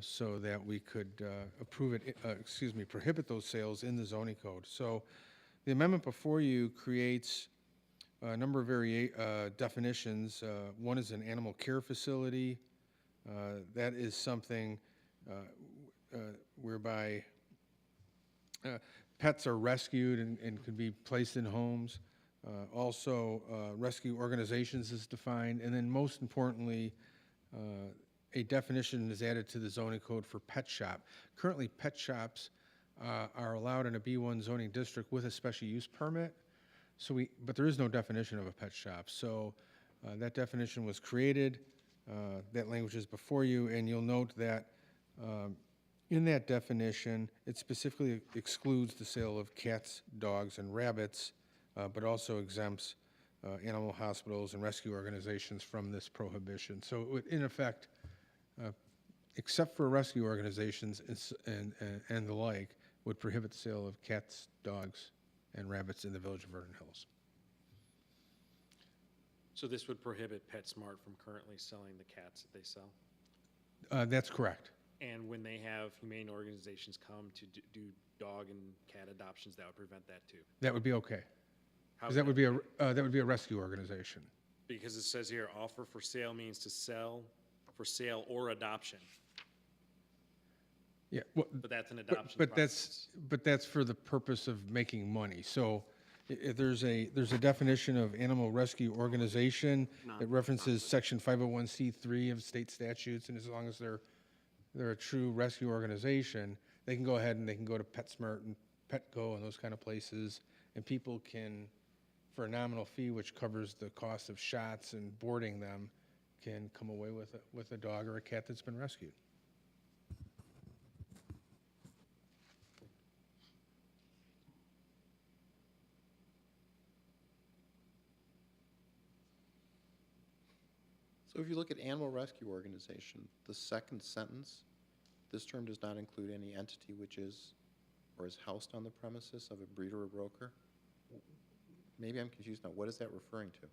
so that we could approve it, prohibit those sales in the zoning code. So the amendment before you creates a number of definitions. One is an animal care facility. That is something whereby pets are rescued and can be placed in homes. Also, rescue organizations is defined. And then most importantly, a definition is added to the zoning code for pet shop. Currently, pet shops are allowed in a B1 zoning district with a special use permit. But there is no definition of a pet shop. So that definition was created. That language is before you, and you'll note that in that definition, it specifically excludes the sale of cats, dogs, and rabbits, but also exempts animal hospitals and rescue organizations from this prohibition. So it would, in effect, except for rescue organizations and the like, would prohibit the sale of cats, dogs, and rabbits in the village of Vernon Hills. So this would prohibit PetSmart from currently selling the cats that they sell? That's correct. And when they have humane organizations come to do dog and cat adoptions, that would prevent that too? That would be okay. How Because that would be a rescue organization. Because it says here, offer for sale means to sell for sale or adoption, Yeah, well, but that's an adoption but process. that's for the purpose of making money. So there's a definition of animal rescue organization that references section 501c3 of state statutes, and as long as they're a true rescue organization, they can go ahead and they can go to PetSmart and Petco and those kind of places, and people can, for a nominal fee, which covers the cost of shots and boarding them, can come away with a dog or a cat that's been rescued. So if you look at animal rescue organization, the second sentence, this term does not include any entity which is or is housed on the premises of a breeder or broker. Maybe I'm confused now. What is that referring to?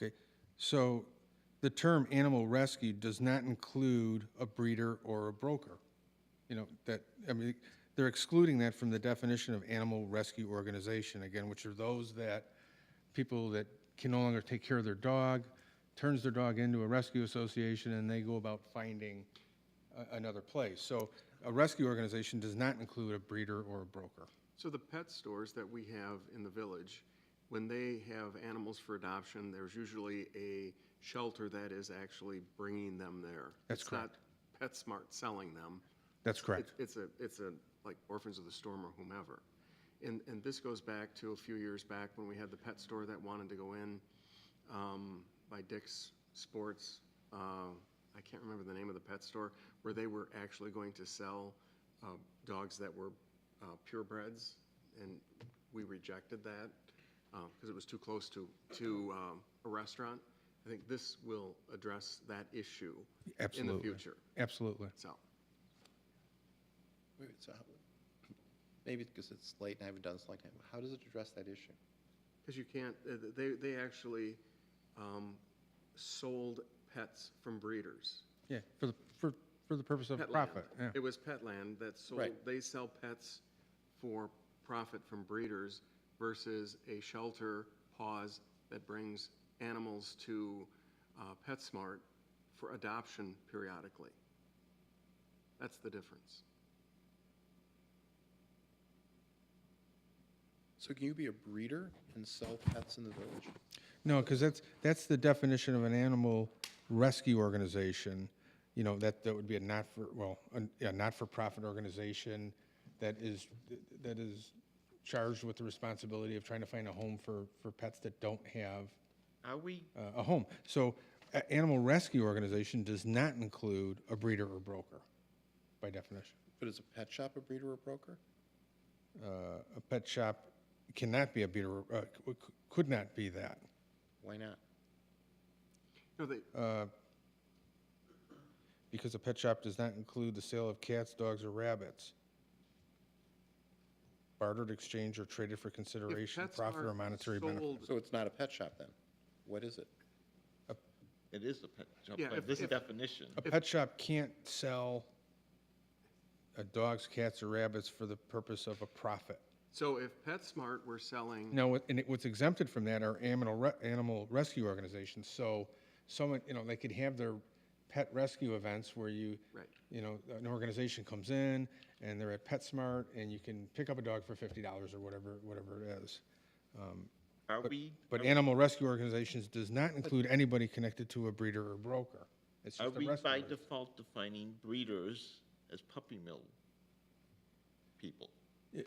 Okay, so the term animal rescue does not include a breeder or a broker. You know, that, I mean, they're excluding that from the definition of animal rescue organization, again, which are those that, people that can no longer take care of their dog, turns their dog into a rescue association, and they go about finding another place. So a rescue organization does not include a breeder or a broker. So the pet stores that we have in the village, when they have animals for adoption, there's usually a shelter that is actually bringing them there. That's It's not PetSmart selling them. That's correct. It's a, like Orphans of the Storm or whomever. And this goes back to a few years back when we had the pet store that wanted to go in by Dick's Sports. I can't remember the name of the pet store, where they were actually going to sell dogs that were purebreds, and we rejected that because it was too close to a restaurant. I think this will address that issue in the future. Absolutely. So, Wait, so maybe because it's late and I haven't done this in a long time, how does it address that issue? because you can't, they actually sold pets from breeders. Yeah, for the purpose of Petland. profit, yeah. It was Petland that sold, Right. they sell pets for profit from breeders versus a shelter pause that brings animals to PetSmart for adoption periodically. That's the difference. So can you be a breeder and sell pets in the village? No, because that's the definition of an animal rescue organization. You know, that would be a not-for-profit organization that is charged with the responsibility of trying to find a home for pets that don't have Are we, a home. So, animal rescue organization does not include a breeder or broker, by definition. But is a pet shop a breeder or broker? A pet shop cannot be a breeder, could not be that. Why not? No, they, Because a pet shop does not include the sale of cats, dogs, or rabbits. Bartered, exchanged, or traded for consideration, pets profit, or are monetary benefit. sold- So it's not a pet shop then? What is it? it is a pet shop, Yeah, by if- this if- definition. A pet shop can't sell dogs, cats, or rabbits for the purpose of a profit. so if PetSmart were selling, Now, what's exempted from that are animal rescue organizations. So someone, they could have their pet rescue events where Right. an organization comes in and they're at PetSmart and you can pick up a dog for $50 or whatever it is. Are we, But animal rescue organizations does not include anybody connected to a breeder or broker. It's are just a we rescue. by organization. default defining breeders as puppy mill people? Yeah,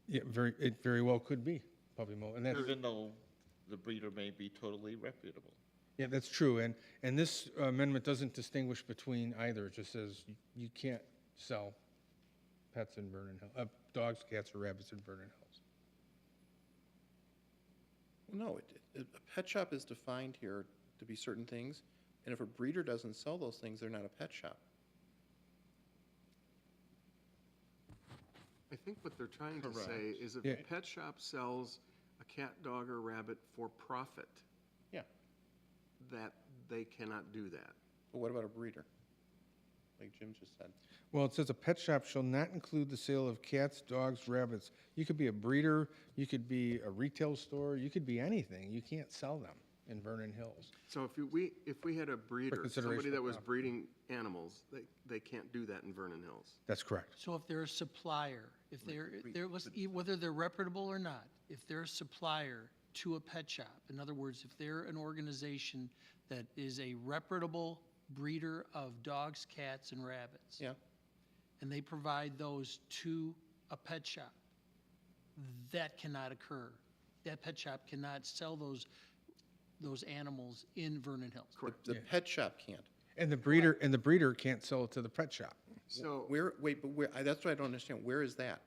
it very well could be puppy mill, and that's, Even though the breeder may be totally reputable. yeah, that's true. And this amendment doesn't distinguish between either. It just says you can't sell pets in Vernon Hills, dogs, cats, or rabbits in Vernon Hills. No, a pet shop is defined here to be certain things, and if a breeder doesn't sell those things, they're not a pet shop. I think what they're trying to say Correct. is if Yeah. a pet shop sells a cat, dog, or rabbit for profit, Yeah, that they cannot do that. but what about a breeder? Like Jim just said. Well, it says a pet shop shall not include the sale of cats, dogs, rabbits. You could be a breeder, you could be a retail store, you could be anything. You can't sell them in Vernon Hills. So if we had a breeder, consideration somebody of that was profit. breeding animals, they can't do that in Vernon Hills. That's correct. So if they're a supplier, if whether they're reputable or not, if they're a supplier to a pet shop, in other words, if they're an organization that is a reputable breeder of dogs, cats, and rabbits. Yeah. And they provide those to a pet shop, that cannot occur. That pet shop cannot sell those animals in Vernon Hills. Correct. The pet shop can't. And the breeder can't sell it to the pet shop. So, Where, wait, but where, that's what I don't understand. Where is that?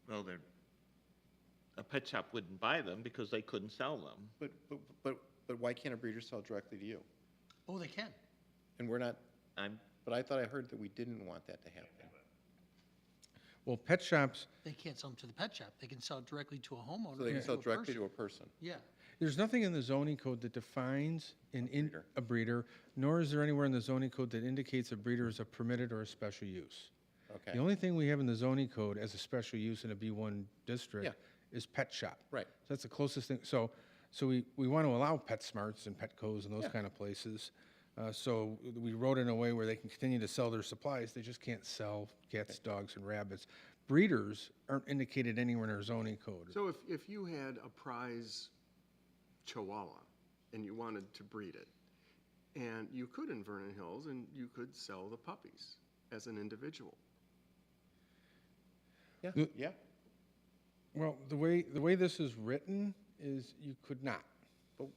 Well, a pet shop wouldn't buy them because they couldn't sell them. But why can't a breeder sell directly to you? Oh, they can. And we're not, I'm, but I thought I heard that we didn't want that to happen. Well, pet shops, They can't sell them to the pet shop. They can sell it directly to a homeowner. So they can or sell to a directly person. to a person. Yeah. there's nothing in the zoning code that defines a breeder, nor is there anywhere in the zoning code that indicates a breeder is a permitted or a special use. Okay, The only thing we have in the zoning code as a special use in a B1 district is pet shop. right. So that's the closest thing. So we want to allow PetSmarts and Petcos and those Yeah. kind of places. So we wrote in a way where they can continue to sell their supplies. They just can't sell cats, dogs, and rabbits. Breeders aren't indicated anywhere in our zoning code. So if you had a prize Chihuahua and you wanted to breed it, and you could in Vernon Hills, and you could sell the puppies as an individual. Yeah, The- yeah. Well, the way this is written is you could not. But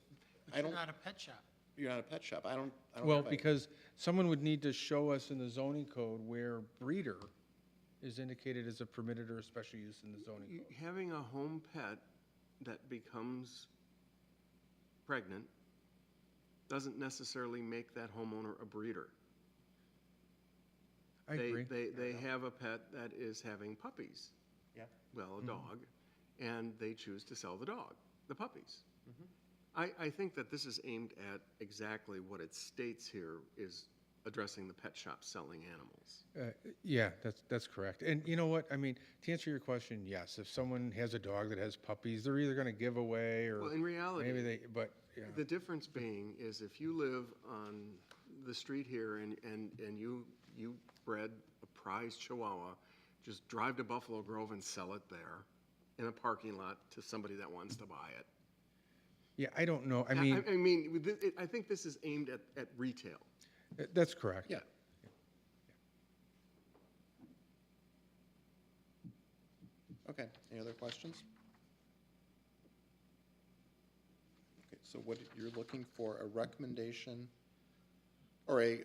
But I you're don't, not a pet shop. you're not a pet shop. I don't Well, know if I- because someone would need to show us in the zoning code where breeder is indicated as a permitted or a special use in the zoning code. Having a home pet that becomes pregnant doesn't necessarily make that homeowner a breeder. I agree. They have a pet that is having puppies, Yeah. well, a dog, and they choose to sell the dog, the puppies. Mm-hmm. I think that this is aimed at exactly what it states here, is addressing the pet shop selling animals. Yeah, that's correct. And you know what? I mean, to answer your question, yes, if someone has a dog that has puppies, they're either going to give away or Well, in reality, maybe they, but, yeah. the difference being is if you live on the street here and you bred a prize Chihuahua, just drive to Buffalo Grove and sell it there in a parking lot to somebody that wants to buy it. Yeah, I don't know. I mean, I mean, I think this is aimed at retail. that's correct. Yeah. Okay, any other questions? Okay, so what, you're looking for a recommendation, or a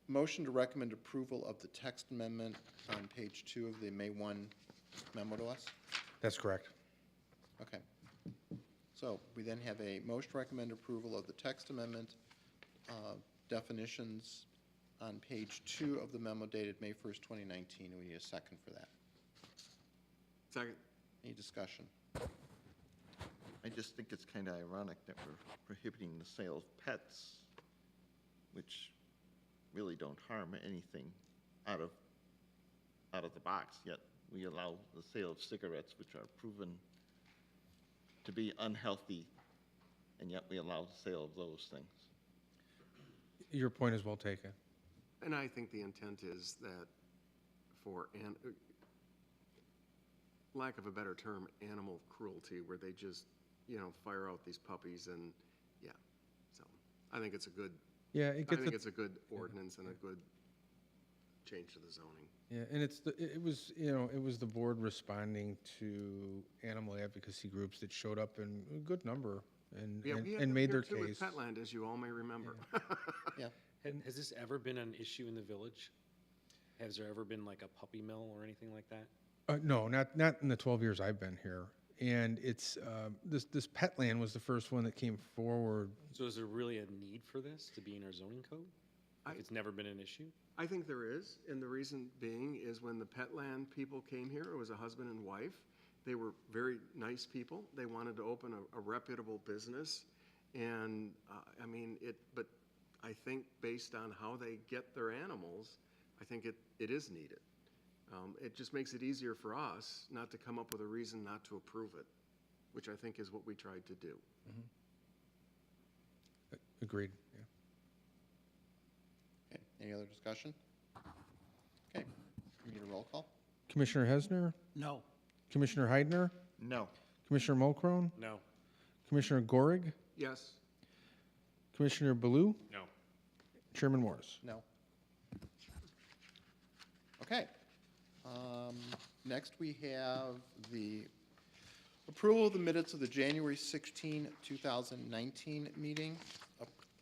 motion to recommend approval of the text amendment on page 2 of the May 1 memo to us? That's correct. Okay. So we then have a motion to recommend approval of the text amendment definitions on page 2 of the memo dated May 1st, 2019, and we need a second for that. Second. Any discussion? I just think it's kind of ironic that we're prohibiting the sale of pets, which really don't harm anything out of the box, yet we allow the sale of cigarettes, which are proven to be unhealthy, and yet we allow the sale of those things. Your point is well taken. And I think the intent is that for, lack of a better term, animal cruelty, where they just, fire out these puppies and, yeah. So I think it's a good, Yeah, it I gets, think it's a good ordinance and a good change to the zoning. yeah, and it was the board responding to animal advocacy groups that showed up in a good number Yeah, we had and them made here their too case. with Petland, as you all may remember. Yeah. Has this ever been an issue in the village? Has there ever been like a puppy mill or anything like that? No, not in the 12 years I've been here. And it's, this Petland was the first one that came forward. So is there really a need for this to be in our zoning code? I- If it's never been an issue? I think there is, and the reason being is when the Petland people came here, it was a husband and wife. They were very nice people. They wanted to open a reputable business. And, but I think based on how they get their animals, I think it is needed. It just makes it easier for us not to come up with a reason not to approve it, which I think is what we tried to do. Agreed, yeah. Okay, any other discussion? Okay, we need a roll call? Commissioner Hesner, No. Commissioner Heidner, No. Commissioner Mulcrone, No. Commissioner Gorig, Yes? Commissioner Baloo, No. Chairman Morris. No. Okay. Next, we have the approval of the minutes of the January 16, 2019 meeting,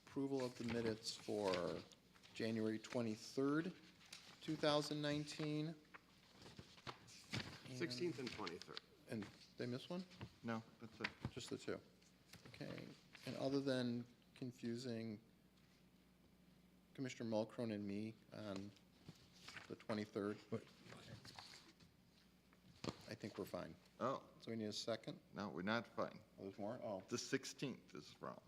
approval of the minutes for January 23rd, 2019. 16th and 23rd. And they miss one? No, that's it. Just the two? Okay. And other than confusing Commissioner Mulcrone and me on the 23rd, I think we're fine. Oh, So we need a second? no, we're not fine. Oh, there's more? Oh, The 16th is wrong.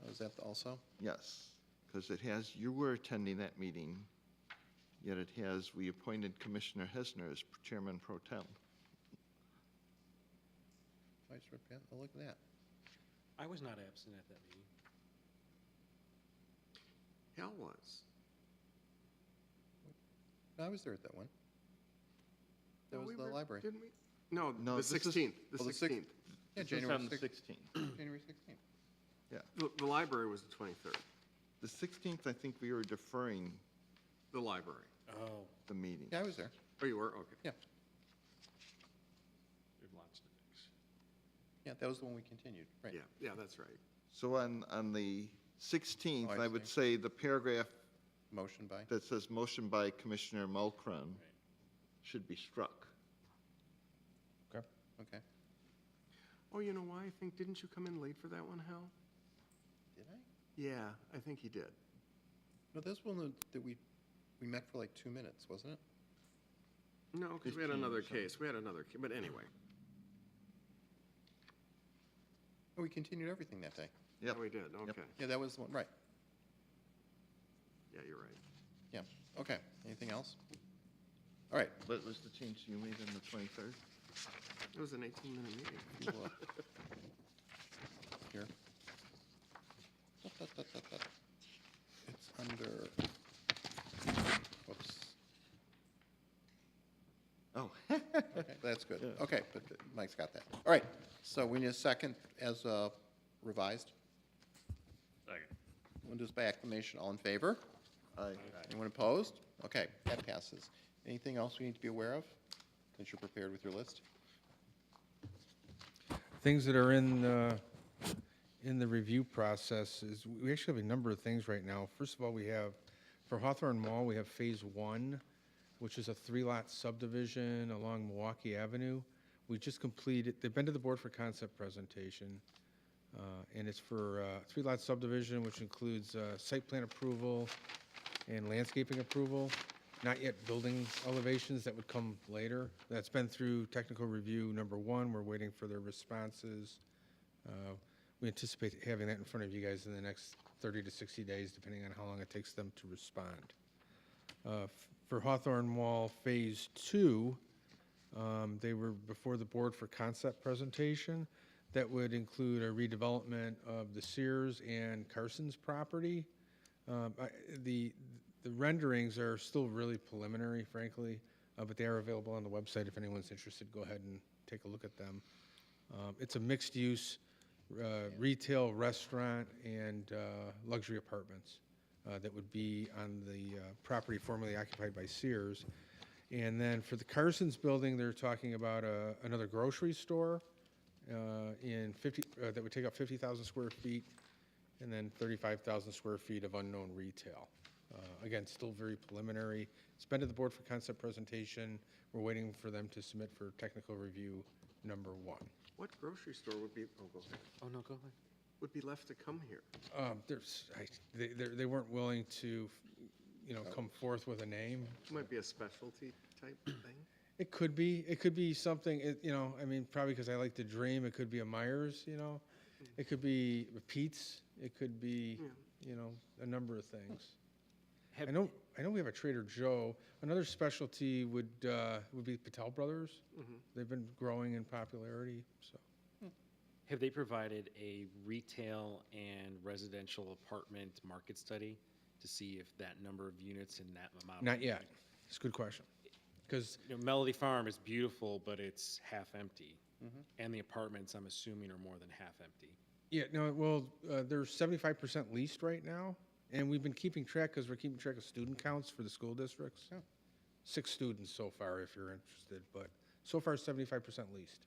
is that also? Yes, because it has, you were attending that meeting, yet it has, we appointed Commissioner Hesner as Chairman Pro Tem. Vice Chair, oh, look at that. I was not absent at that meeting. Hal was. No, I was there at that one. That No, was we the were- library. Didn't we? No, No, the this is- 16th, the Oh, the six- 16th. Yeah, This is January on the 16th. 16th. January 16th. Yeah. The library was the 23rd, The 16th, I think we were deferring the library. Oh. the meeting. Yeah, I was there. Oh, you were? Okay. Yeah. We have lots to fix. Yeah, that was the one we continued, right? Yeah, yeah, that's right. So on the 16th, Oh, I I would see. say the paragraph Motion by? that says motion by Commissioner Mulcrum should be struck. Okay. Oh, you know why? I think, didn't you come in late for that one, Hal? Did I? Yeah, I think he did. No, this one that we met for like 2 minutes, wasn't it? No, because we had 15 or another something. case. We had another, but anyway. Oh, we continued everything that day. Yeah, Yep. we did, okay. Yeah, that was the one, right. Yeah, you're right. Yeah, okay. Anything else? All right. What was the change you made on the 23rd? It was an 18-minute meeting. You, Here. It's under, whoops. Oh. Okay, that's good. Okay, but Mike's got that. All right, so we need a second as revised. Second. We'll do this by acclamation. All in favor? Aye. Anyone opposed? Okay, that passes. Anything else we need to be aware of, since you're prepared with your list? Things that are in the review process is, we actually have a number of things right now. First of all, we have, for Hawthorne Mall, we have Phase 1, which is a 3-lot subdivision along Milwaukee Avenue. We just completed, they've been to the board for concept presentation, and it's for 3-lot subdivision, which includes site plan approval and landscaping approval, not yet building elevations, that would come later. That's been through technical review number 1. We're waiting for their responses. We anticipate having that in front of you guys in the next 30 to 60 days, depending on how long it takes them to respond. For Hawthorne Mall Phase 2, they were before the board for concept presentation. That would include a redevelopment of the Sears and Carson's property. The renderings are still really preliminary, frankly, but they are available on the website. If anyone's interested, go ahead and take a look at them. It's a mixed-use retail, restaurant, and luxury apartments that would be on the property formerly occupied by Sears. And then for the Carson's building, they're talking about another grocery store that would take up 50,000 square feet, and then 35,000 square feet of unknown retail. Again, still very preliminary. It's been to the board for concept presentation. We're waiting for them to submit for technical review number 1. What grocery store would be, oh, go ahead, Oh, no, go ahead. would be left to come here? They weren't willing to, come forth with a name. Might be a specialty type thing? It could be something, probably because I like to dream, it could be a Myers, It could be a Pete's, it could be, a number of things. I know we have a Trader Joe. Another specialty would be Patel Brothers. They've been growing in popularity, so. Have they provided a retail and residential apartment market study to see if that number of units and that amount? Not yet. It's a good question. Because, Melody Farm is beautiful, but it's half empty. And the apartments, I'm assuming, are more than half empty. they're 75% leased right now, and we've been keeping track, because we're keeping track of student counts for the school districts. 6 students so far, if you're interested, but so far 75% leased.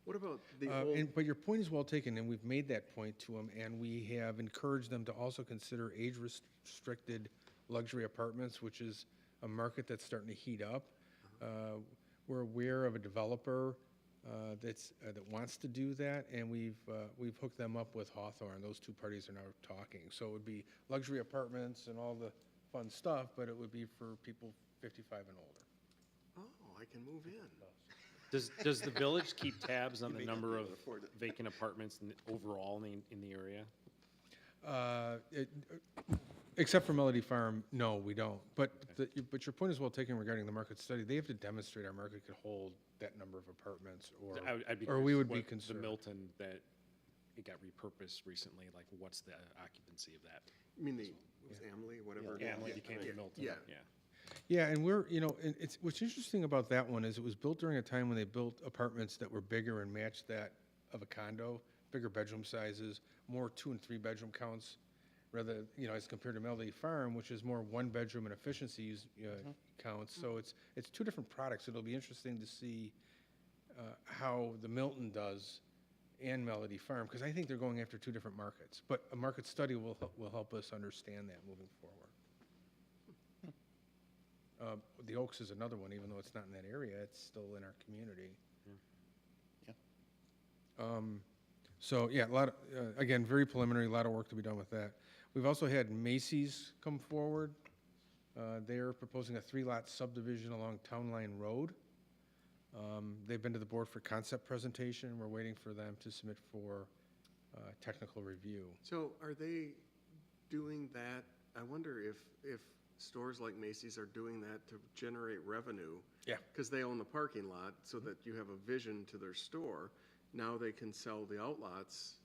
What about the old, But your point is well taken, and we've made that point to them, and we have encouraged them to also consider age-restricted luxury apartments, which is a market that's starting to heat up. We're aware of a developer that wants to do that, and we've hooked them up with Hawthorne. Those two parties are now talking. So it would be luxury apartments and all the fun stuff, but it would be for people 55 and older. oh, I can move in. Does the village keep tabs on the number of vacant apartments overall in the area? Except for Melody Farm, no, we don't. But your point is well taken regarding the market study. They have to demonstrate our market could hold that number of apartments, I'd be or we curious would be what concerned. The Milton that it got repurposed recently, like what's the occupancy of that? I mean, it was Emily, whatever. Yeah, like you came to Milton. Yeah. Yeah. Yeah, and we're, and it's, what's interesting about that one is it was built during a time when they built apartments that were bigger and matched that of a condo, bigger bedroom sizes, more 2 and 3 bedroom counts, rather, as compared to Melody Farm, which is more 1 bedroom and efficiencies counts. So it's 2 different products. It'll be interesting to see how the Milton does and Melody Farm, because I think they're going after 2 different markets. But a market study will help us understand that moving forward. The Oaks is another one, even though it's not in that area, it's still in our community. So, yeah, a lot, again, very preliminary, a lot of work to be done with that. We've also had Macy's come forward. They're proposing a 3-lot subdivision along Town Line Road. They've been to the board for concept presentation. We're waiting for them to submit for technical review. So are they doing that? I wonder if stores like Macy's are doing that to generate revenue. Yeah. Because they own the parking lot, so that you have a vision to their store. Now they can sell the outlots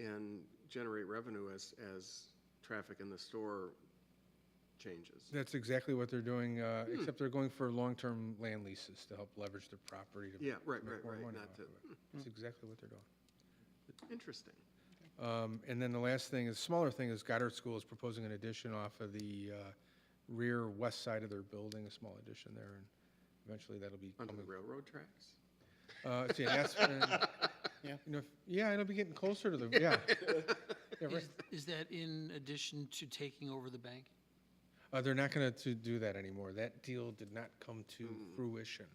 and generate revenue as traffic in the store changes. That's exactly what they're doing, except they're going for long-term land leases to help leverage their property to Yeah, right, make more right, money not off to, of it. That's exactly what they're doing. interesting. And then the last thing, is smaller thing, is Goddard School is proposing an addition off of the rear west side of their building, a small addition there, and eventually that'll be Onto coming. the railroad tracks? See, an Aspen, yeah, it'll be getting closer to the, yeah. Yeah, right. Is that in addition to taking over the bank? They're not going to do that anymore. That deal did not come to fruition.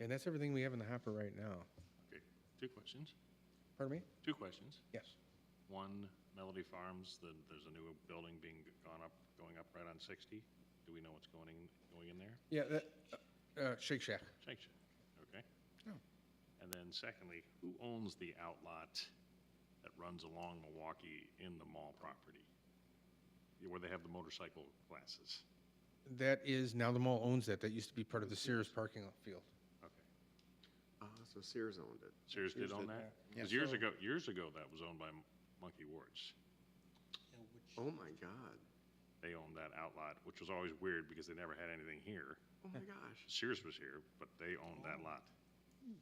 And that's everything we have in the hopper right now. Okay, 2 questions. Pardon me? 2 questions. Yes. One, Melody Farms, there's a new building going up right on 60. Do we know what's going in there? Yeah, Shake Shack. Shake Shack, okay. And then secondly, who owns the outlot that runs along Milwaukee in the mall property? Where they have the motorcycle classes? That is, now the mall owns that. That used to be part of the Sears parking lot field. Okay. So Sears owned it. Sears did own that? Because years ago, that was owned by Monkey Wards. Oh, my God. They owned that outlot, which was always weird because they never had anything here. Oh, my gosh. Sears was here, but they owned that lot.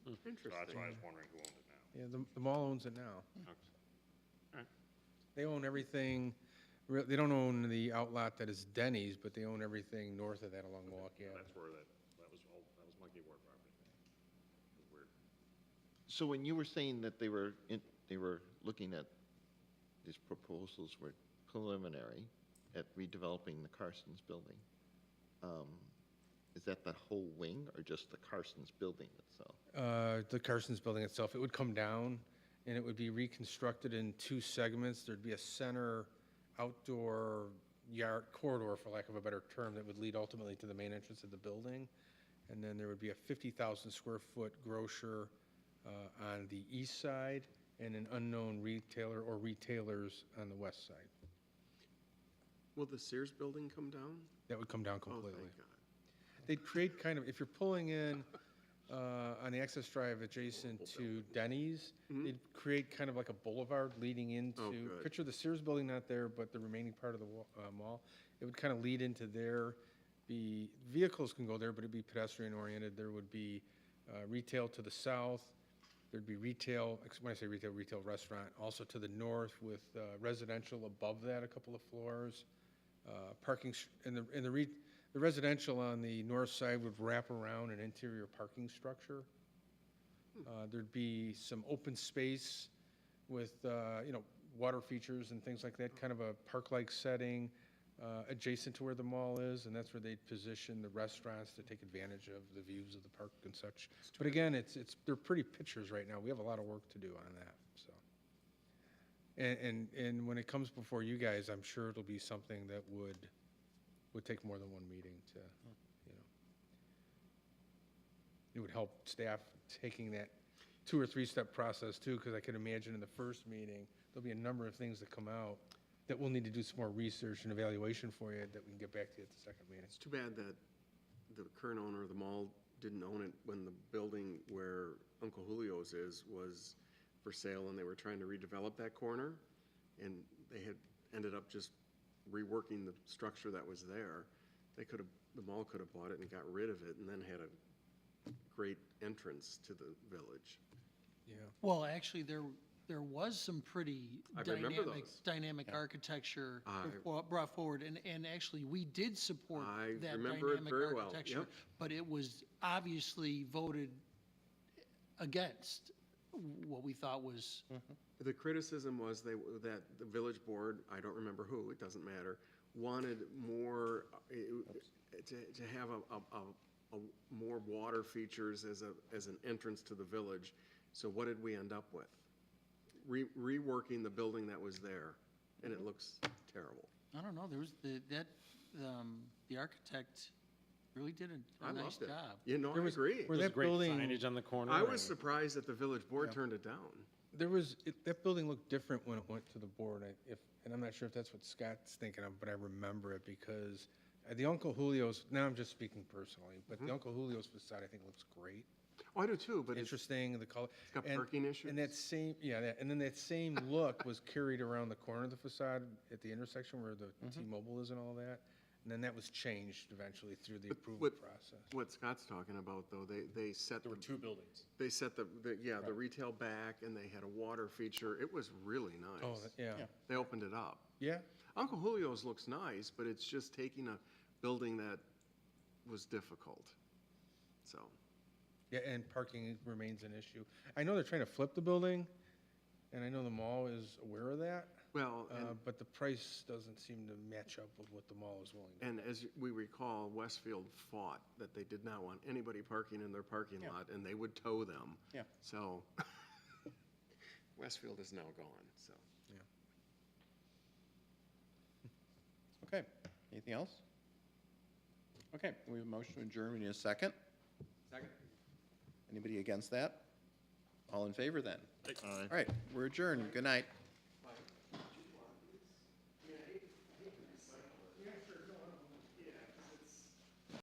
So Interesting. that's why I was wondering who owned it now. Yeah, the mall owns it now. Okay. They own everything. They don't own the outlot that is Denny's, but they own everything north of that along Milwaukee Avenue. That's where that was Monkey Ward property. It was weird. So when you were saying that they were looking at, these proposals were preliminary at redeveloping the Carson's building, is that the whole wing or just the Carson's building itself? The Carson's building itself, it would come down and it would be reconstructed in 2 segments. There'd be a center outdoor yard corridor, for lack of a better term, that would lead ultimately to the main entrance of the building. And then there would be a 50,000 square foot grocer on the east side and an unknown retailer or retailers on the west side. Will the Sears building come down? That would come down Oh, completely. thank God. They'd create kind of, if you're pulling in on the access drive adjacent to Denny's, they'd create kind of like a boulevard leading into, good. picture the Sears building not there, but the remaining part of the mall. It would kind of lead into there. Vehicles can go there, but it'd be pedestrian oriented. There would be retail to the south. There'd be retail, when I say retail, retail restaurant, also to the north with residential above that, a couple of floors. Parking, the residential on the north side would wrap around an interior parking structure. There'd be some open space with, water features and things like that, kind of a park-like setting adjacent to where the mall is, and that's where they'd position the restaurants to take advantage of the views of the park and such. But again, they're pretty pictures right now. We have a lot of work to do on that, so. And when it comes before you guys, I'm sure it'll be something that would would take more than one meeting to, you know. It would help staff taking that 2 or 3 step process too, because I could imagine in the first meeting, there'll be a number of things that come out that we'll need to do some more research and evaluation for you that we can get back to you at the second meeting. It's too bad that the current owner of the mall didn't own it when the building where Uncle Julio's is was for sale, and they were trying to redevelop that corner, and they had ended up just reworking the structure that was there. The mall could have bought it and got rid of it, and then had a great entrance to the village. Yeah. Well, actually, there was some pretty I remember those. dynamic architecture brought forward, and actually, we did support I that remember it dynamic very well, architecture, yep. but it was obviously voted against what we thought was, The criticism was that the village board, I don't remember who, it doesn't matter, wanted more, to have a more water features as an entrance to the village. So what did we end up with? Reworking the building that was there, and it looks terrible. I don't know, there was the architect really did I a nice loved it. job. You know, I agree. Where There's that great building, signage on the corner. I and- was surprised that the village board turned it down. that building looked different when it went to the board. And I'm not sure if that's what Scott's thinking of, but I remember it because the Uncle Julio's, now I'm just speaking personally, but the Uncle Julio's facade, I think, looks great. Oh, I do too, but it's Interesting, the color. got And- parking issues. And that same, and then that same look was carried around the corner of the facade at the intersection where the T-Mobile is and all that. And then that was changed eventually through the approval process. What Scott's talking about, though, they set There were 2 buildings. they set the retail back, and they had a water feature. It was really nice. Oh, yeah. They opened it up. Yeah, Uncle Julio's looks nice, but it's just taking a building that was difficult. So, yeah, and parking remains an issue. I know they're trying to flip the building, and I know the mall is aware of that. well, But the price doesn't seem to match up with what the mall is willing to. and as we recall, Westfield fought that they did not want anybody parking in their parking lot, and they would tow them. Yeah. So, Westfield is now gone, so. Okay, anything else? Okay, we have a motion to adjourn. We need a second. Second. Anybody against that? All in favor then? All right, we're adjourned. Good night.